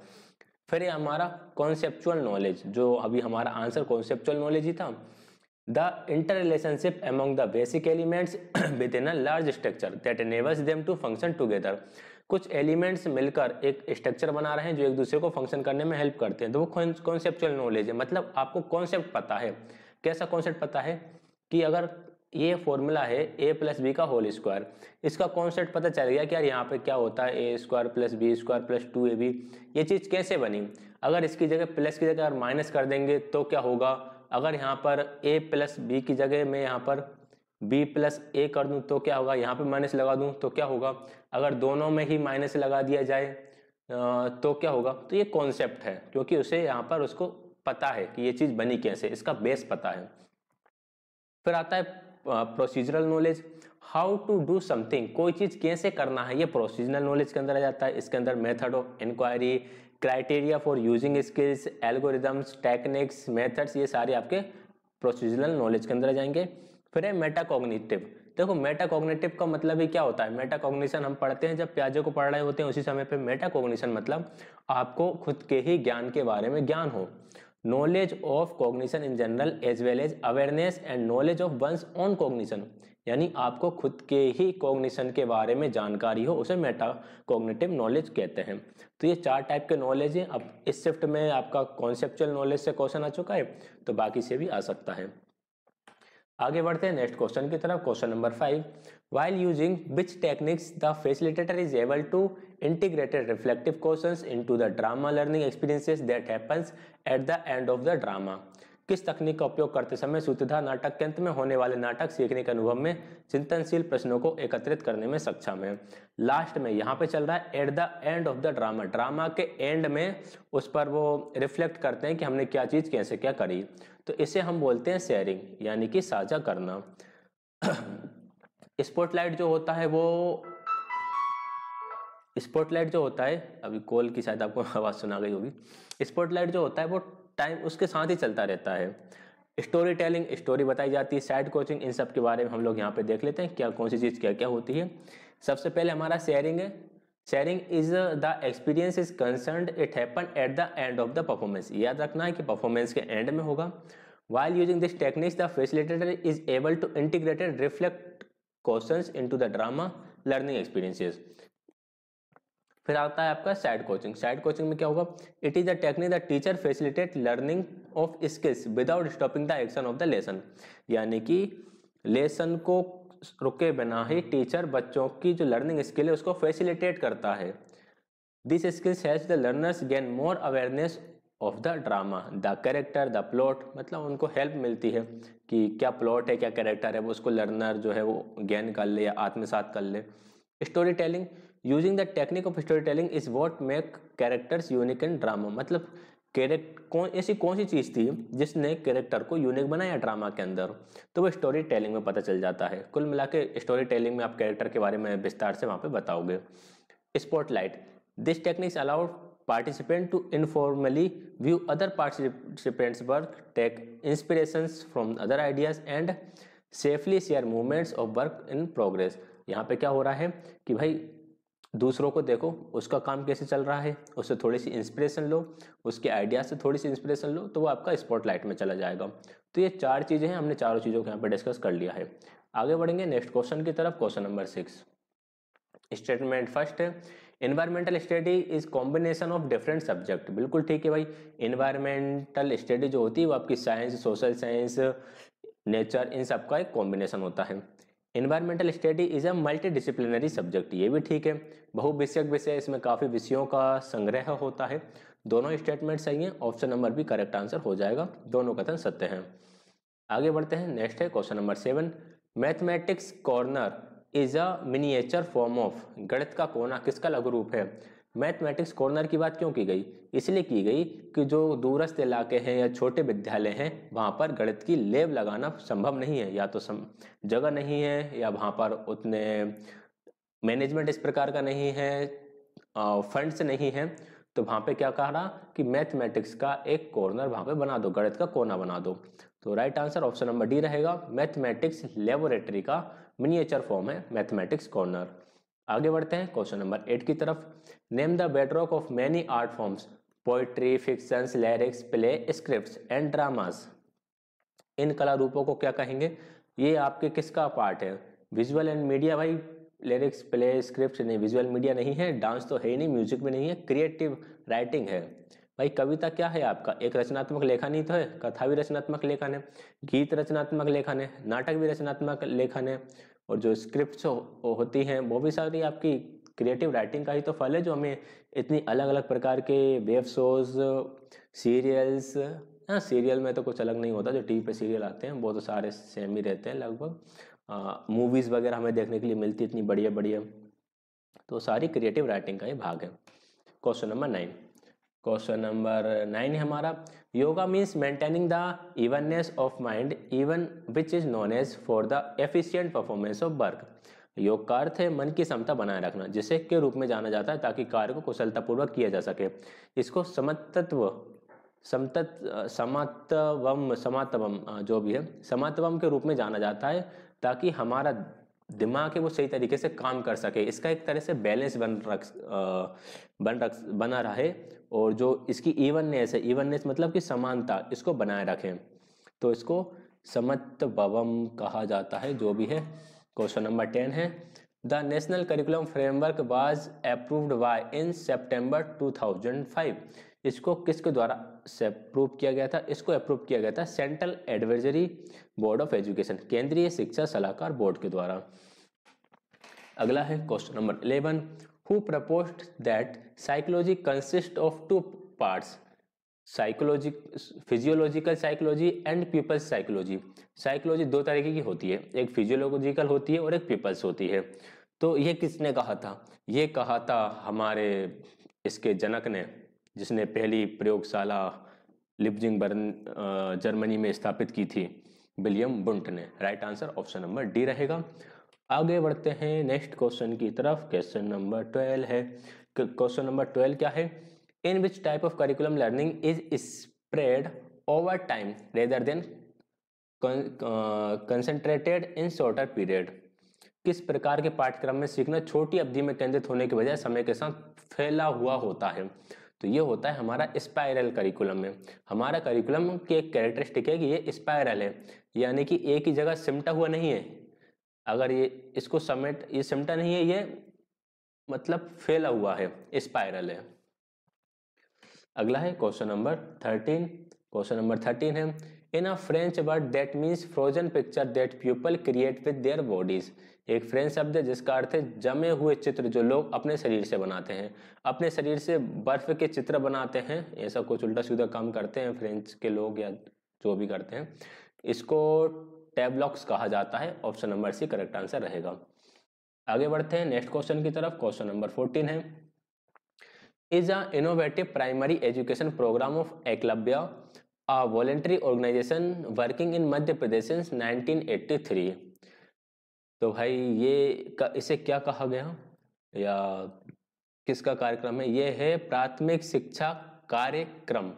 Speaker 1: फिर ये हमारा कॉन्सेप्चुअल नॉलेज, जो अभी हमारा आंसर कॉन्सेप्चुअल नॉलेज ही था। The inter relationship among the basic elements with in a large structure that enables them to function together। कुछ एलिमेंट्स मिलकर एक स्ट्रक्चर बना रहे हैं जो एक दूसरे को फंक्शन करने में हेल्प करते हैं, तो वो कॉन्सेप्चुअल नॉलेज है। मतलब आपको कॉन्सेप्ट पता है। कैसा कॉन्सेप्ट पता है? कि अगर ये फॉर्मूला है a + b का होल स्क्वायर, इसका कॉन्सेप्ट पता चल गया कि यार यहाँ पे क्या होता है a² + b² + 2ab। ये चीज़ कैसे बनी? अगर इसकी जगह प्लस की जगह अगर माइनस कर देंगे तो क्या होगा? अगर यहाँ पर a + b की जगह मैं यहाँ पर b + a कर दूं तो क्या होगा? यहाँ पे माइनस लगा दूं तो क्या होगा? अगर दोनों में ही माइनस लगा दिया जाए तो क्या होगा? तो ये कॉन्सेप्ट है, क्योंकि उसे यहाँ पर उसको पता है कि ये चीज़ बनी कैसे, इसका बेस पता है। फिर आता है procedural knowledge. How to do something, कोई चीज़ कैसे करना है, ये प्रोसीजरल नॉलेज के अंदर आ जाता है। इसके अंदर method of inquiry, criteria for using skills, algorithms, techniques, methods, ये सारे आपके प्रोसीजरल नॉलेज के अंदर आ जाएंगे। फिर है मेटाकॉग्निटिव। देखो मेटाकॉग्निटिव का मतलब ही क्या होता है? मेटाकॉग्निशन हम पढ़ते हैं जब प्याजे को पढ़ रहे होते हैं उसी समय पे। मेटाकॉग्निशन मतलब आपको खुद के ही ज्ञान के बारे में ज्ञान हो। Knowledge of cognition in general as well as awareness and knowledge of one's own cognition, यानी आपको खुद के ही कॉग्निशन के बारे में जानकारी हो, उसे मेटा कॉग्निटिव नॉलेज कहते हैं। तो ये 4 टाइप के नॉलेज हैं। अब इस शिफ्ट में आपका कॉन्सेप्चुअल नॉलेज से क्वेश्चन आ चुका है, तो बाकी से भी आ सकता है। आगे बढ़ते हैं नेक्स्ट क्वेश्चन की तरफ। Question number 5। While using which techniques the facilitator is able to integrate reflective questions into the drama learning experiences that happens at the end of the drama। किस तकनीक का उपयोग करते समय सूत्रधार नाटक के अंत में होने वाले नाटक सीखने के अनुभव में चिंतनशील प्रश्नों को एकत्रित करने में सक्षम है। लास्ट में यहाँ पे चल रहा है at the end of the drama, drama के एंड में उस पर वो रिफ्लेक्ट करते हैं कि हमने क्या चीज़ कैसे क्या करी, तो इसे हम बोलते हैं शेयरिंग, यानी कि साझा करना। स्पॉटलाइट जो होता है वो अभी कॉल की शायद आपको आवाज़ सुना गई होगी। स्पॉटलाइट जो होता है वो टाइम उसके साथ ही चलता रहता है। स्टोरी टेलिंग, स्टोरी बताई जाती है, साइड कोचिंग, इन सब के बारे में हम लोग यहाँ पे देख लेते हैं क्या कौन सी चीज़ क्या क्या होती है। सबसे पहले हमारा शेयरिंग है। Sharing is the experience is concerned, it happen at the end of the performance. याद रखना है कि परफॉर्मेंस के एंड में होगा। While using this techniques, the facilitator is able to integrate and reflect questions into the drama learning experiences। फिर आता है आपका साइड कोचिंग। साइड कोचिंग में क्या होगा? It is a technique the teacher facilitate learning of skills without stopping the action of the lesson, यानी कि lesson को रुके बिना ही टीचर बच्चों की जो लर्निंग स्किल है उसको फैसिलिटेट करता है। This skills helps the learners gain more awareness of the drama, the character, the plot, मतलब उनको हेल्प मिलती है कि क्या प्लॉट है क्या कैरेक्टर है, वो उसको लर्नर जो है वो गेन कर ले या आत्मसात कर ले। Story telling, using the technique of story telling is what make characters unique in drama, मतलब ऐसी कौन सी चीज़ थी जिसने कैरेक्टर को यूनिक बनाया ड्रामा के अंदर, तो वो स्टोरी टेलिंग में पता चल जाता है। कुल मिला के स्टोरी टेलिंग में आप कैरेक्टर के बारे में विस्तार से वहाँ पे बताओगे। Spotlight, this techniques allow participant to informally view other participants' work, take inspirations from other ideas and safely share movements of work in progress। यहाँ पे क्या हो रहा है कि भाई दूसरों को देखो, उसका काम कैसे चल रहा है, उससे थोड़ी सी इंस्पिरेशन लो, उसके आइडिया से थोड़ी सी इंस्पिरेशन लो, तो वो आपका स्पॉटलाइट में चला जाएगा। तो ये चार चीज़ें हैं, हमने चारों चीज़ों को यहाँ पे डिस्कस कर लिया है। आगे बढ़ेंगे नेक्स्ट क्वेश्चन की तरफ। क्वेश्चन नंबर 6, स्टेटमेंट फर्स्ट है, environmental study is combination of different subject. बिल्कुल ठीक है भाई, इन्वायरमेंटल स्टडी जो होती है वो आपकी साइंस, सोशल साइंस, नेचर, इन सब का एक कॉम्बिनेशन होता है। Environmental study is a multi disciplinary subject, ये भी ठीक है, बहुविषयक विषय, इसमें काफ़ी विषयों का संग्रह होता है। दोनों स्टेटमेंट सही हैं, ऑप्शन नंबर भी करेक्ट आंसर हो जाएगा, दोनों कथन सत्य हैं। आगे बढ़ते हैं, नेक्स्ट है question number 7, mathematics corner is a miniature form of. गणित का कोना किसका लघु रूप है? मैथमेटिक्स कॉर्नर की बात क्यों की गई? इसलिए की गई कि जो दूरस्थ इलाके हैं या छोटे विद्यालय हैं वहाँ पर गणित की लैब लगाना संभव नहीं है, या तो जगह नहीं है, या वहाँ पर उतने मैनेजमेंट इस प्रकार का नहीं है, फंड्स नहीं है। तो वहाँ पे क्या कह रहा कि मैथमेटिक्स का एक कॉर्नर वहाँ पे बना दो, गणित का कोना बना दो। तो right answer option number D रहेगा, मैथमेटिक्स लेबोरेटरी का मिनिएचर फॉर्म है मैथमेटिक्स कॉर्नर। आगे बढ़ते हैं क्वेश्चन नंबर 8 की तरफ। Name the bedrock of many art forms, poetry, fictions, lyrics, play, scripts and dramas. इन कला रूपों को क्या कहेंगे? ये आपके किसका पार्ट है? विजुअल एंड मीडिया भाई, लिरिक्स, प्ले, स्क्रिप्ट नहीं, विजुअल मीडिया नहीं है, डांस तो है ही नहीं, म्यूजिक भी नहीं है, क्रिएटिव राइटिंग है। भाई कविता क्या है आपका? एक रचनात्मक लेखन ही तो है, कथा भी रचनात्मक लेखन है, गीत रचनात्मक लेखन है, नाटक भी रचनात्मक लेखन है, और जो स्क्रिप्ट्स होती हैं वो भी सारी आपकी क्रिएटिव राइटिंग का ही तो फल है, जो हमें इतनी अलग अलग प्रकार के वेब शोज, सीरियल्स, हाँ सीरियल में तो कुछ अलग नहीं होता, जो टीवी पे सीरियल आते हैं वो तो सारे सेम ही रहते हैं लगभग, मूवीज़ वगैरह हमें देखने के लिए मिलती इतनी बढ़िया बढ़िया, तो सारी क्रिएटिव राइटिंग का ही भाग है। क्वेश्चन नंबर 9, क्वेश्चन नंबर 9 है हमारा, yoga means maintaining the evenness of mind even which is known as for the efficient performance of work. योग का अर्थ है मन की समता बनाए रखना, जिसे के रूप में जाना जाता है ताकि कार्य को कुशलतापूर्वक किया जा सके। इसको समातवम जो भी है समातवम के रूप में जाना जाता है, ताकि हमारा दिमाग है वो सही तरीके से काम कर सके, इसका एक तरह से बैलेंस बना रहे, और जो इसकी इवननेस है, इवननेस मतलब कि समानता, इसको बनाए रखें, तो इसको समत्वम कहा जाता है, जो भी है। क्वेश्चन नंबर 10 है, the national curriculum framework was approved by in September 2005। इसको किसके द्वारा अप्रूव किया गया था? इसको अप्रूव किया गया था central advisory board of education, केंद्रीय शिक्षा सलाहकार बोर्ड के द्वारा। अगला है question number 11, who proposed that psychology consist of two parts, psychology, physiological psychology and people's psychology. Psychology दो तरीके की होती है, एक फिजियोलॉजिकल होती है और एक पीपल्स होती है। तो ये किसने कहा था? ये कहा था हमारे इसके जनक ने, जिसने पहली प्रयोगशाला लिप्जिंग जर्मनी में स्थापित की थी, विलियम बुंट ने। Right answer option number D रहेगा। आगे बढ़ते हैं नेक्स्ट क्वेश्चन की तरफ। क्वेश्चन नंबर 12 है, क्वेश्चन नंबर 12 क्या है? In which type of curriculum learning is spread over time rather than concentrated in shorter period. किस प्रकार के पाठ्यक्रम में सीखना छोटी अवधि में केंद्रित होने के बजाय समय के साथ फैला हुआ होता है? तो ये होता है हमारा स्पाइरल करिकुलम में। हमारा करिकुलम की एक कैरेक्टरिस्टिक है कि ये स्पाइरल है, यानी कि एक ही जगह सिमटा हुआ नहीं है। अगर ये इसको ये सिमटा नहीं है, ये मतलब फैला हुआ है, स्पाइरल है। अगला है क्वेश्चन नंबर 13। क्वेश्चन नंबर 13 है, in a French word that means frozen picture that people create with their bodies. एक फ्रेंच शब्द है जिसका अर्थ है जमे हुए चित्र जो लोग अपने शरीर से बनाते हैं। अपने शरीर से बर्फ के चित्र बनाते हैं, ऐसा कुछ उल्टा सीधा काम करते हैं फ्रेंच के लोग या जो भी करते हैं। इसको टैबलॉक्स कहा जाता है। Option number C correct answer रहेगा। आगे बढ़ते हैं नेक्स्ट क्वेश्चन की तरफ। क्वेश्चन नंबर 14 है, is a innovative primary education programme of Eklavya a voluntary organization working in Madhya Pradesh since 1983। तो भाई ये इसे क्या कहा गया या किसका कार्यक्रम है? ये है प्राथमिक शिक्षा कार्यक्रम।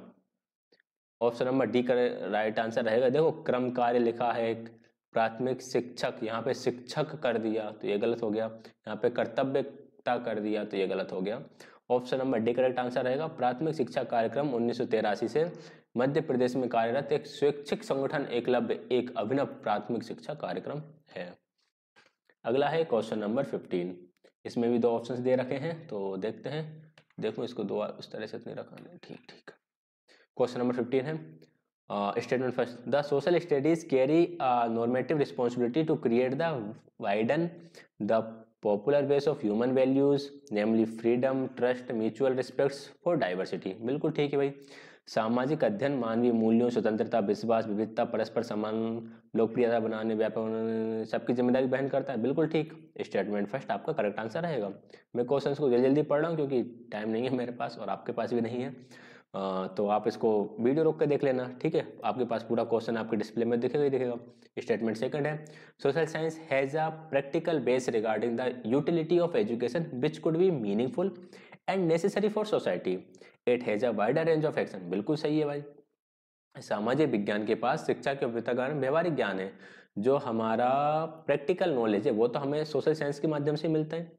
Speaker 1: ऑप्शन नंबर डी का राइट आंसर रहेगा। देखो क्रम कार्य लिखा है, एक प्राथमिक शिक्षक, यहाँ पे शिक्षक कर दिया तो ये गलत हो गया, यहाँ पे कर्तव्यता कर दिया तो ये गलत हो गया। Option number D correct answer रहेगा। प्राथमिक शिक्षा कार्यक्रम 1983 से मध्य प्रदेश में कार्यरत एक स्वैच्छिक संगठन एकलव्य एक अभिनव प्राथमिक शिक्षा कार्यक्रम है। अगला है क्वेश्चन नंबर 15। इसमें भी 2 ऑप्शंस दे रखे हैं तो देखते हैं। देखो इसको 2 इस तरह से नहीं रखा, ठीक। क्वेश्चन नंबर 15 है statement first, the social studies carry normative responsibility to create the widen the popular base of human values namely freedom, trust, mutual respects for diversity. बिल्कुल ठीक है भाई। सामाजिक अध्ययन मानवीय मूल्यों, स्वतंत्रता, विश्वास, विविधता, परस्पर सम्मान, लोकप्रियता बनाने, व्यापक सबकी जिम्मेदारी वहन करता है। बिल्कुल ठीक, स्टेटमेंट फर्स्ट आपका करेक्ट आंसर रहेगा। मैं क्वेश्चंस को जल्दी जल्दी पढ़ रहा हूँ क्योंकि टाइम नहीं है मेरे पास और आपके पास भी नहीं है, तो आप इसको वीडियो रोक के देख लेना, ठीक है। आपके पास पूरा क्वेश्चन आपके डिस्प्ले में दिखेगा ही दिखेगा। स्टेटमेंट सेकंड है, social science has a practical base regarding the utility of education which could be meaningful and necessary for society. It has a wider range of action. बिल्कुल सही है भाई। सामाजिक विज्ञान के पास शिक्षा के उपयुक्तकरण व्यवहारिक ज्ञान है, जो हमारा प्रैक्टिकल नॉलेज है वो तो हमें सोशल साइंस के माध्यम से मिलता है,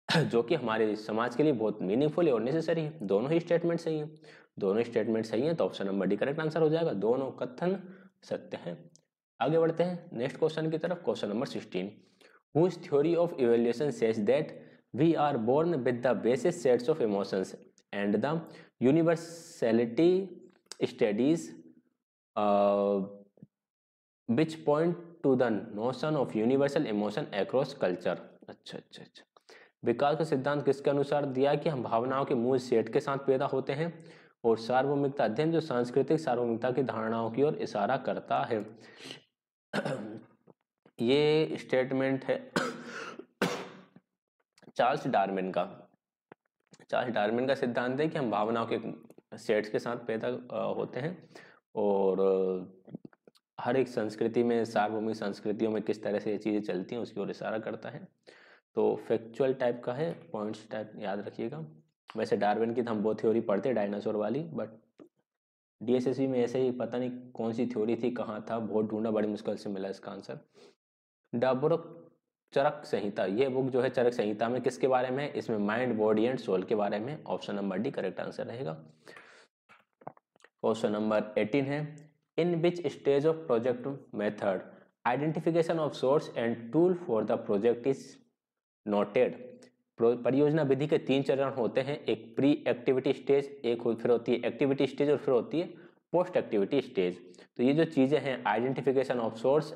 Speaker 1: जो कि हमारे समाज के लिए बहुत मीनिंगफुल है और नेसेसरी है। दोनों ही स्टेटमेंट सही है, दोनों स्टेटमेंट सही है, तो option number D correct answer हो जाएगा। दोनों कथन सत्य है। आगे बढ़ते हैं नेक्स्ट क्वेश्चन की तरफ। Question number 16, whose theory of evaluation says that we are born with the basis sets of emotions and the universality studies which point to the notion of universal emotion across culture। अच्छा। विकास का सिद्धांत किसके अनुसार दिया कि हम भावनाओं के मूल सेट के साथ पैदा होते हैं, और सार्वभौमिकता अध्ययन जो सांस्कृतिक सार्वभौमिकता की धारणाओं की ओर इशारा करता है। ये स्टेटमेंट है चार्ल्स डार्विन का। चार्ल्स डार्विन का सिद्धांत है कि हम भावनाओं के सेट्स के साथ पैदा होते हैं, और हर एक संस्कृति में, सार्वभौमिक संस्कृतियों में किस तरह से ये चीज़ें चलती हैं उसकी ओर इशारा करता है। तो फैक्चुअल टाइप का है, पॉइंट्स टाइप याद रखिएगा। वैसे डार्विन की तो हम बहुत थ्योरी पढ़ते हैं डायनासोर वाली, बट डीएसएसबी में ऐसे ही पता नहीं कौन सी थ्योरी थी, कहाँ था, बहुत ढूंढा, बड़ी मुश्किल से मिला इसका आंसर। डाबरोक चरक संहिता, ये बुक जो है चरक संहिता में किसके बारे में? इसमें माइंड, बॉडी एंड सोल के बारे में। Option number D correct answer रहेगा। क्वेश्चन नंबर 18 है, in which stage of project method identification of source and tool for the project is noted. परियोजना विधि के 3 चरण होते हैं, एक प्री एक्टिविटी स्टेज, एक फिर होती है एक्टिविटी स्टेज, और फिर होती है पोस्ट एक्टिविटी स्टेज। तो ये जो चीज़ें हैं, identification of source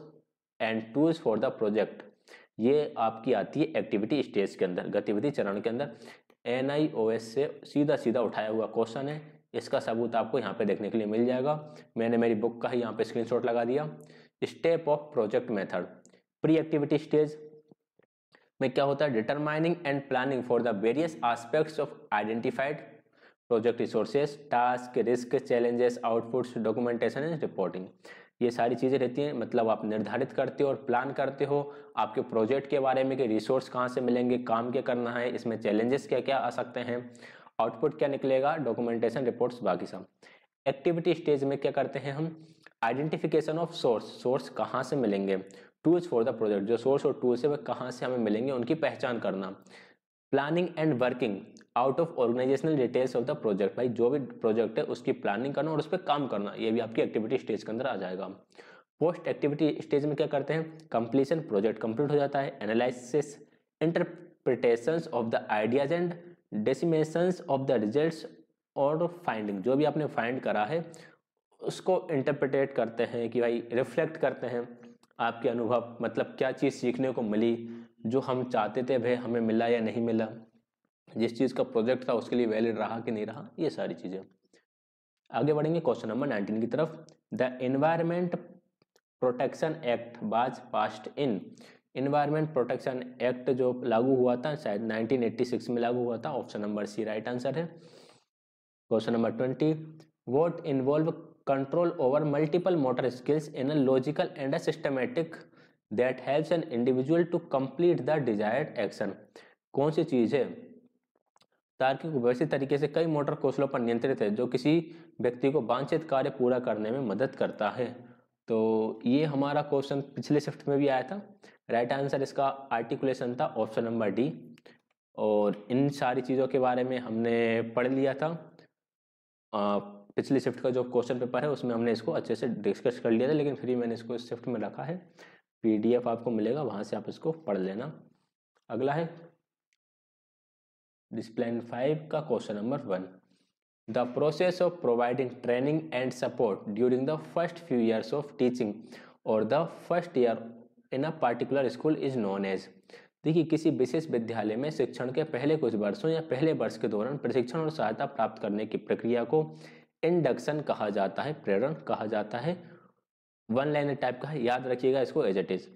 Speaker 1: and tools for the project, ये आपकी आती है एक्टिविटी स्टेज के अंदर, गतिविधि चरण के अंदर। NIOS से सीधा उठाया हुआ क्वेश्चन है, इसका सबूत आपको यहाँ पे देखने के लिए मिल जाएगा। मैंने मेरी बुक का ही यहाँ पे स्क्रीनशॉट लगा दिया। Step of project method, pre activity stage में क्या होता है? Determining and planning for the various aspects of identified project resources, task, risk, challenges, outputs, documentation and reporting. ये सारी चीज़ें रहती हैं, मतलब आप निर्धारित करते हो और प्लान करते हो आपके प्रोजेक्ट के बारे में कि रिसोर्स कहाँ से मिलेंगे, काम क्या करना है, इसमें चैलेंजेस क्या क्या आ सकते हैं, आउटपुट क्या निकलेगा, डॉक्यूमेंटेशन, रिपोर्ट्स, बाकी सब। एक्टिविटी स्टेज में क्या करते हैं हम? आइडेंटिफिकेशन ऑफ सोर्स कहाँ से मिलेंगे, टूल्स फॉर द प्रोजेक्ट, जो सोर्स और टूल्स है वह कहाँ से हमें मिलेंगे उनकी पहचान करना, planning and working out of organisational details of the project, भाई जो भी प्रोजेक्ट है उसकी प्लानिंग करना और उस पर काम करना, ये भी आपकी एक्टिविटी स्टेज के अंदर आ जाएगा। पोस्ट एक्टिविटी स्टेज में क्या करते हैं? कंप्लीशन, प्रोजेक्ट कंप्लीट हो जाता है, analysis, interpretations of the ideas and disseminations of the results और फाइंडिंग, जो भी आपने फाइंड करा है उसको इंटरप्रिटेट करते हैं कि भाई रिफ्लेक्ट करते हैं आपके अनुभव, मतलब क्या चीज़ सीखने को मिली, जो हम चाहते थे वह हमें मिला या नहीं मिला, जिस चीज़ का प्रोजेक्ट था उसके लिए वैलिड रहा कि नहीं रहा, ये सारी चीज़ें। आगे बढ़ेंगे क्वेश्चन नंबर 19 की तरफ। The environment protection act was passed in, environment protection act जो लागू हुआ था शायद 1986 में लागू हुआ था। Option number C right answer है। Question number 20, what involve control over multiple motor skills in a logical and a systematic that helps an individual to complete the desired action. कौन सी चीज़ है तार्किक व्यवस्थित तरीके से कई मोटर कौशलों पर नियंत्रित है जो किसी व्यक्ति को वांछित कार्य पूरा करने में मदद करता है। तो ये हमारा क्वेश्चन पिछले शिफ्ट में भी आया था। राइट आंसर इसका आर्टिकुलेशन था, ऑप्शन नंबर डी। और इन सारी चीज़ों के बारे में हमने पढ़ लिया था। पिछले शिफ्ट का जो क्वेश्चन पेपर है उसमें हमने इसको अच्छे से डिस्कस कर लिया था, लेकिन फिर मैंने इसको इस शिफ्ट में रखा है। PDF आपको मिलेगा, वहाँ से आप इसको पढ़ लेना। अगला है डिसिप्लिन 5 का question number 1। The process of providing training and support during the first few years of teaching और the first year in a particular school is known as. देखिए, किसी विशेष विद्यालय में शिक्षण के पहले कुछ वर्षों या पहले वर्ष के दौरान प्रशिक्षण और सहायता प्राप्त करने की प्रक्रिया को इंडक्शन कहा जाता है, प्रेरण कहा जाता है। वन लाइनर टाइप का है, याद रखिएगा इसको एज इट इज।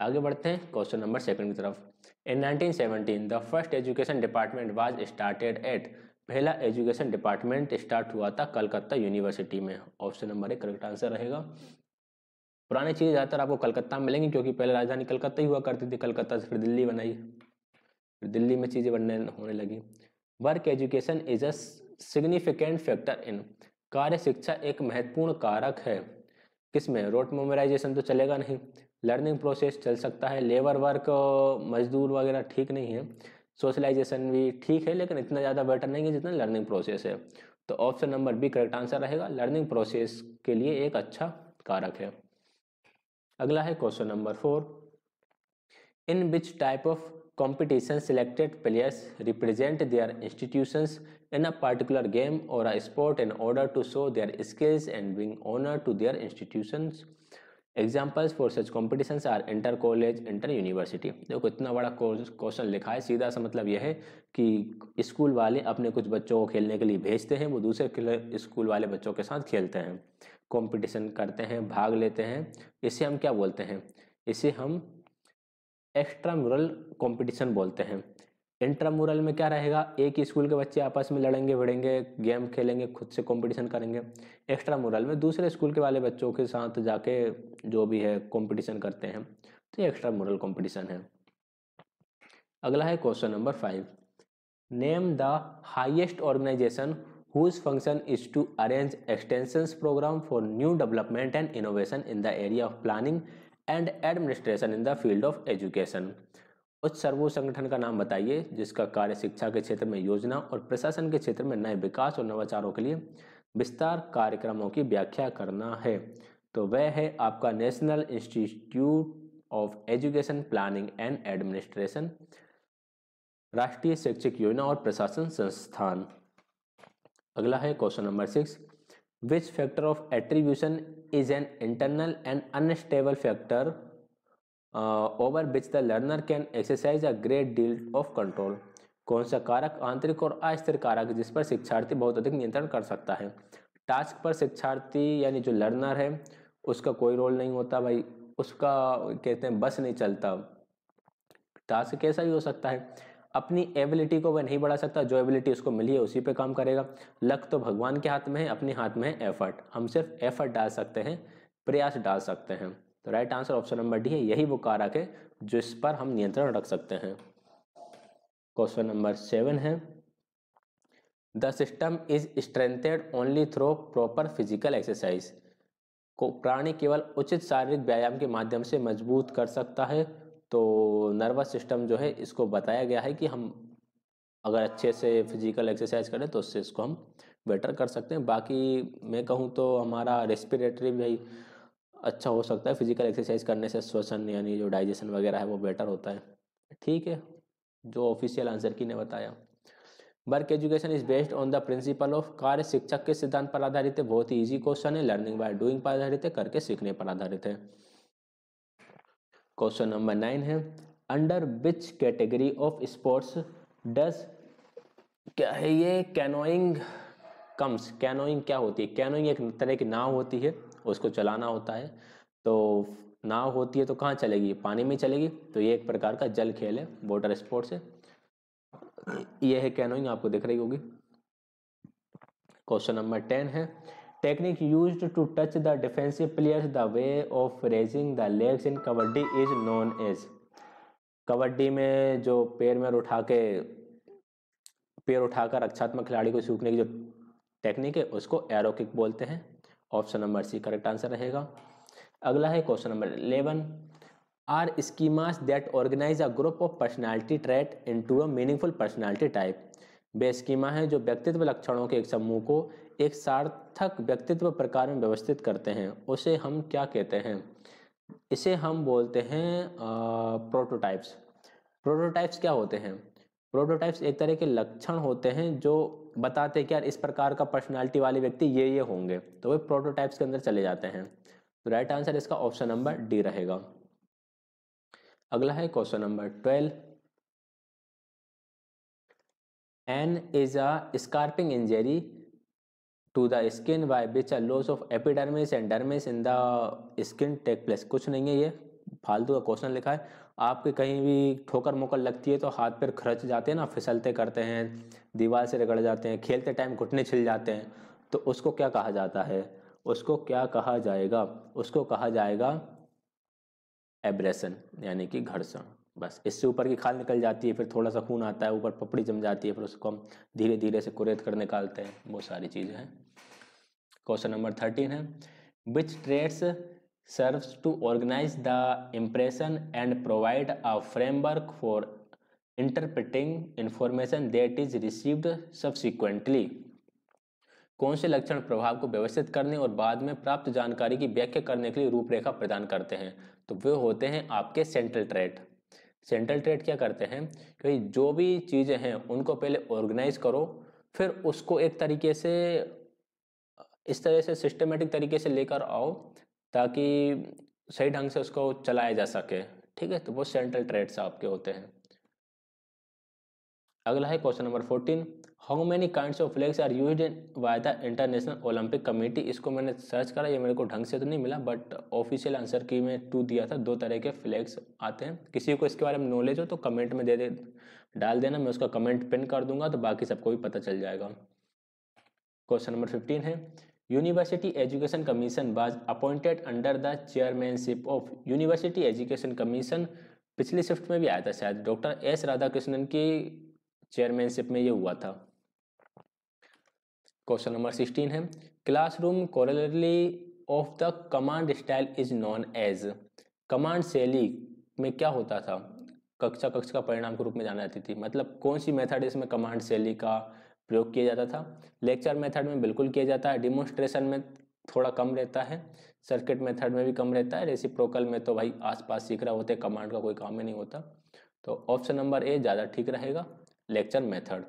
Speaker 1: आगे बढ़ते हैं क्वेश्चन नंबर 2 की तरफ। इन 1917 the first education department was started at. पहला एजुकेशन डिपार्टमेंट स्टार्ट हुआ था कलकत्ता यूनिवर्सिटी में। ऑप्शन नंबर 1 करेक्ट आंसर रहेगा। पुरानी चीज़ ज़्यादातर आपको कलकत्ता में मिलेंगी, क्योंकि पहले राजधानी कलकत्ता ही हुआ करती थी। कलकत्ता से फिर दिल्ली बनाई, फिर दिल्ली में चीज़ें बनने होने लगी। Work education is a significant factor in. कार्य शिक्षा एक महत्वपूर्ण कारक है। किसमें? रोट मेमोराइजेशन तो चलेगा नहीं, लर्निंग प्रोसेस चल सकता है, लेबर वर्क मजदूर वगैरह ठीक नहीं है, सोशलाइजेशन भी ठीक है लेकिन इतना ज़्यादा बेटर नहीं है जितना लर्निंग प्रोसेस है। तो option number B correct answer रहेगा, लर्निंग प्रोसेस के लिए एक अच्छा कारक है। अगला है question number 4। In which type of competition selected players represent their institutions in a particular game or a sport in order to show their skills and bring honor to their institutions. Examples for such competitions are inter college, inter university। देखो इतना बड़ा question लिखा है, सीधा सा मतलब यह है कि स्कूल वाले अपने कुछ बच्चों को खेलने के लिए भेजते हैं, वो दूसरे स्कूल वाले बच्चों के साथ खेलते हैं, कंपटीशन करते हैं, भाग लेते हैं। इसे हम क्या बोलते हैं? इसे हम एक्स्ट्रामुरल कंपटीशन बोलते हैं। इंट्रामुरल में क्या रहेगा? एक ही स्कूल के बच्चे आपस में लड़ेंगे भिड़ेंगे, गेम खेलेंगे, खुद से कंपटीशन करेंगे। एक्स्ट्रामुरल में दूसरे स्कूल के वाले बच्चों के साथ जाके जो भी है कंपटीशन करते हैं, तो ये एक्स्ट्रामुरल कंपटीशन है। अगला है question number 5। Name the highest organisation whose function is to arrange extensions program for new development and innovation in the area of planning and administration in the field of education। उच्च सर्वोच्च संगठन का नाम बताइए जिसका कार्य शिक्षा के क्षेत्र में योजना और प्रशासन के क्षेत्र में नए विकास और नवाचारों के लिए विस्तार कार्यक्रमों की व्याख्या करना है। तो वह है आपका national institute of education planning and administration, राष्ट्रीय शैक्षिक योजना और प्रशासन संस्थान। अगला है question number 6। Which factor of attribution is an internal and unstable factor over which the learner can exercise a great deal of control. कौन सा कारक आंतरिक और अस्थिर कारक जिस पर शिक्षार्थी बहुत अधिक नियंत्रण कर सकता है? टास्क पर शिक्षार्थी यानी जो लर्नर है उसका कोई रोल नहीं होता भाई, उसका कहते हैं बस नहीं चलता। टास्क कैसा भी हो सकता है, अपनी एबिलिटी को वह नहीं बढ़ा सकता, जो एबिलिटी उसको मिली है उसी पे काम करेगा। लक तो भगवान के हाथ में है, अपने हाथ में है एफर्ट। हम सिर्फ एफर्ट डाल सकते हैं, प्रयास डाल सकते हैं। तो right answer option number D है, यही वो कारक है जिस पर हम नियंत्रण रख सकते हैं। क्वेश्चन नंबर 7 है the system is strengthened only through proper physical exercise. को प्राणी केवल उचित शारीरिक व्यायाम के माध्यम से मजबूत कर सकता है। तो नर्वस सिस्टम जो है इसको बताया गया है कि हम अगर अच्छे से फिजिकल एक्सरसाइज करें तो उससे इसको हम बेटर कर सकते हैं। बाकी मैं कहूँ तो हमारा रेस्पिरेटरी भी अच्छा हो सकता है, फिजिकल एक्सरसाइज करने से श्वसन यानी जो डाइजेशन वगैरह है वो बेटर होता है। ठीक है, जो ऑफिशियल आंसर की ने बताया। Work education is based on the principle of, कार्य शिक्षक के सिद्धांत पर आधारित है। बहुत ही ईजी क्वेश्चन है, लर्निंग बाय डूइंग पर आधारित है, करके सीखने पर आधारित है। क्वेश्चन नंबर 9 है under which category of sports does, क्या है ये, कैनोइंग कम्स। कैनोइंग क्या होती है? कैनोइंग एक तरह की नाव होती है, उसको चलाना होता है। तो नाव होती है तो कहाँ चलेगी? पानी में चलेगी। तो ये एक प्रकार का जल खेल है, वाटर स्पोर्ट्स है। ये है कैनोइंग, आपको दिख रही होगी। क्वेश्चन नंबर 10 है technique used to touch the defensive players the way of raising the legs in kabaddi is known as. Kabaddi में जो पैर में उठा के पैर उठाकर रक्षात्मक खिलाड़ी को सूखने की जो टेक्निक है उसको एरो किक बोलते हैं। Option number C correct answer रहेगा। अगला है question number 11, are schemas that organise a group of personality trait into a meaningful personality type. वे स्कीमा है जो व्यक्तित्व लक्षणों के एक समूह को एक सार्थक व्यक्तित्व प्रकार में व्यवस्थित करते हैं, उसे हम क्या कहते हैं? इसे हम बोलते हैं प्रोटोटाइप्स। प्रोटोटाइप्स क्या होते हैं? प्रोटोटाइप्स एक तरह के लक्षण होते हैं जो बताते हैं कि यार इस प्रकार का पर्सनालिटी वाले व्यक्ति ये होंगे, तो वे प्रोटोटाइप्स के अंदर चले जाते हैं। तो राइट आंसर इसका ऑप्शन नंबर डी रहेगा। अगला है question number 12, an is a scraping injury to the skin by which a loss of epidermis and dermis in the skin take place. कुछ नहीं है, ये फालतू का क्वेश्चन लिखा है। आपके कहीं भी ठोकर मोकर लगती है तो हाथ पैर खरच जाते हैं ना, फिसलते करते हैं, दीवार से रगड़ जाते हैं, खेलते टाइम घुटने छिल जाते हैं, तो उसको क्या कहा जाता है? उसको क्या कहा जाएगा? उसको कहा जाएगा एब्रेशन, यानी कि घर्षण। बस इससे ऊपर की खाल निकल जाती है, फिर थोड़ा सा खून आता है, ऊपर पपड़ी जम जाती है, फिर उसको हम धीरे धीरे से कुरेद कर निकालते हैं, वो सारी चीज़ें हैं। क्वेश्चन नंबर 13 है, which traits serves to organise the impression and provide a framework for interpreting information that is received subsequently. कौन से लक्षण प्रभाव को व्यवस्थित करने और बाद में प्राप्त जानकारी की व्याख्या करने के लिए रूपरेखा प्रदान करते हैं? तो वे होते हैं आपके सेंट्रल ट्रेट। सेंट्रल ट्रेट क्या करते हैं कि जो भी चीज़ें हैं उनको पहले ऑर्गेनाइज करो, फिर उसको एक तरीके से इस तरह से सिस्टमेटिक तरीके से लेकर आओ ताकि सही ढंग से उसको चलाया जा सके। ठीक है, तो वो सेंट्रल ट्रेट्स आपके होते हैं। अगला है question number 14, how many kinds of flags are used by the International Olympic Committee. इसको मैंने सर्च करा, ये मेरे को ढंग से तो नहीं मिला, बट ऑफिशियल आंसर की में 2 दिया था। 2 तरह के फ्लैग्स आते हैं। किसी को इसके बारे में नॉलेज हो तो कमेंट में डाल देना, मैं उसका कमेंट पिन कर दूंगा, तो बाकी सबको भी पता चल जाएगा। क्वेश्चन नंबर 15 है, university education commission was appointed under the chairmanship of. University education commission पिछली शिफ्ट में भी आया था शायद, डॉक्टर एस राधाकृष्णन की चेयरमैनशिप में ये हुआ था। क्वेश्चन नंबर 16 है, classroom corollary of the command style is known as. Command शैली में क्या होता था? कक्षा का परिणाम के रूप में जाना जाती थी। मतलब कौन सी मेथड इसमें कमांड शैली का प्रयोग किया जाता था? लेक्चर मेथड में बिल्कुल किया जाता है, डिमोन्स्ट्रेशन में थोड़ा कम रहता है, सर्किट मेथड में भी कम रहता है, रेसिप्रोकल में तो भाई आसपास सीख रहा होते, कमांड का कोई काम ही नहीं होता। तो ऑप्शन नंबर ए ज़्यादा ठीक रहेगा, लेक्चर मेथड।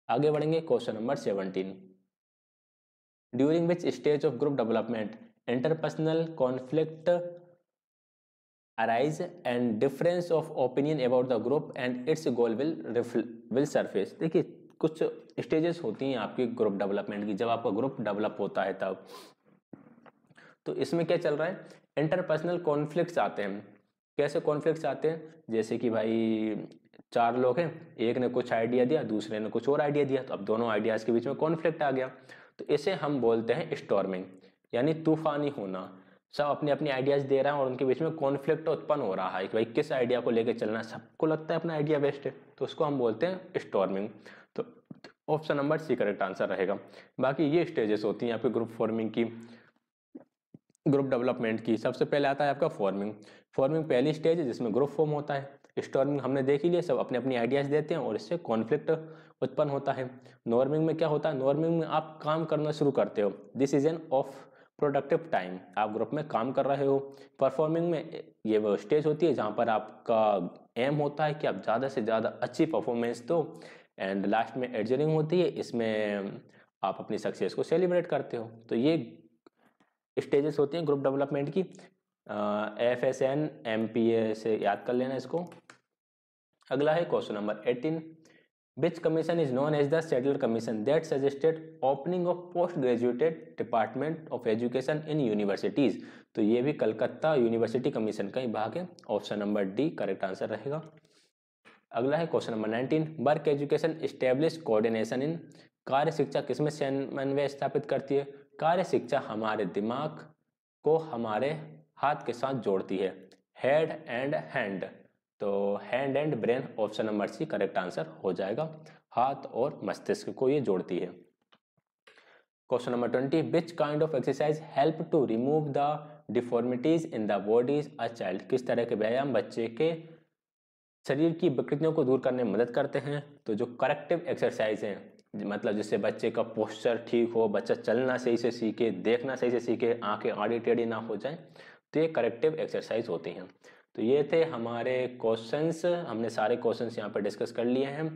Speaker 1: आगे बढ़ेंगे question number 17, during which stage of group development interpersonal conflict arise and difference of opinion about the group and it's goal will surface. देखिए कुछ स्टेजेस होती हैं आपकी ग्रुप डेवलपमेंट की, जब आपका ग्रुप डेवलप होता है तब। तो इसमें क्या चल रहा है? इंटरपर्सनल कॉन्फ्लिक्ट्स आते हैं। कैसे कॉन्फ्लिक्ट्स आते हैं? जैसे कि भाई 4 लोग हैं, एक ने कुछ आइडिया दिया, दूसरे ने कुछ और आइडिया दिया, तो अब दोनों आइडियाज़ के बीच में कॉन्फ्लिक्ट आ गया, तो इसे हम बोलते हैं स्टॉर्मिंग, यानी तूफानी होना। सब अपने अपने आइडियाज़ दे रहे हैं और उनके बीच में कॉन्फ्लिक्ट उत्पन्न हो रहा है कि भाई किस आइडिया को लेकर चलना, सबको लगता है अपना आइडिया बेस्ट है, तो उसको हम बोलते हैं स्टॉर्मिंग। तो option number C correct answer रहेगा। बाकी ये स्टेजेस होती हैं आपके ग्रुप फॉर्मिंग की, ग्रुप डेवलपमेंट की। सबसे पहले आता है आपका फॉर्मिंग। फॉर्मिंग पहली स्टेज है जिसमें ग्रुप फॉर्म होता है। स्टॉर्मिंग हमने देख ही लिया, सब अपने अपनी आइडियाज़ देते हैं और इससे कॉन्फ्लिक्ट उत्पन्न होता है। नॉर्मिंग में क्या होता है? नॉर्मिंग में आप काम करना शुरू करते हो, this is an of productive time, आप ग्रुप में काम कर रहे हो। परफॉर्मिंग में ये वो स्टेज होती है जहाँ पर आपका एम होता है कि आप ज़्यादा से ज़्यादा अच्छी परफॉर्मेंस दो। एंड लास्ट में एडजरिंग होती है, इसमें आप अपनी सक्सेस को सेलिब्रेट करते हो। तो ये स्टेजेस होती हैं ग्रुप डेवलपमेंट की। FSN MPA से याद कर लेना इसको। अगला है question number 18, which commission is known as the Sadler commission that suggested opening of post graduated department of education in universities. तो ये भी कलकत्ता यूनिवर्सिटी कमीशन का ही भाग है। Option number D correct answer रहेगा। अगला है question number 19, work education establish coordination in. कार्य शिक्षा किसमें समन्वय स्थापित करती है? कार्य शिक्षा हमारे दिमाग को हमारे हाथ के साथ जोड़ती है, हेड एंड हैंड। तो hand and brain, option number C correct answer हो जाएगा। हाथ और मस्तिष्क को ये जोड़ती है। Question number 20, which kind of exercise help to remove the deformities in the bodies a child? किस तरह के व्यायाम बच्चे के शरीर की विकृतियों को दूर करने में मदद करते हैं? तो जो करेक्टिव एक्सरसाइज हैं, मतलब जिससे बच्चे का पोस्चर ठीक हो, बच्चा चलना सही से सीखे, देखना सही से सीखे, आंखें आड़ी टेढ़ी ना हो जाए, तो ये करेक्टिव एक्सरसाइज होती हैं। तो ये थे हमारे क्वेश्चंस, हमने सारे क्वेश्चंस यहाँ पर डिस्कस कर लिए हैं।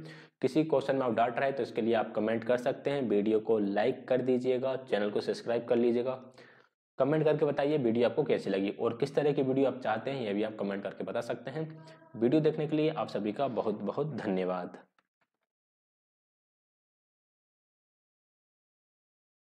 Speaker 1: किसी क्वेश्चन में आप डाउट रहे तो इसके लिए आप कमेंट कर सकते हैं। वीडियो को लाइक कर दीजिएगा, चैनल को सब्सक्राइब कर लीजिएगा। कमेंट करके बताइए वीडियो आपको कैसी लगी और किस तरह की वीडियो आप चाहते हैं, ये भी आप कमेंट करके बता सकते हैं। वीडियो देखने के लिए आप सभी का बहुत बहुत धन्यवाद।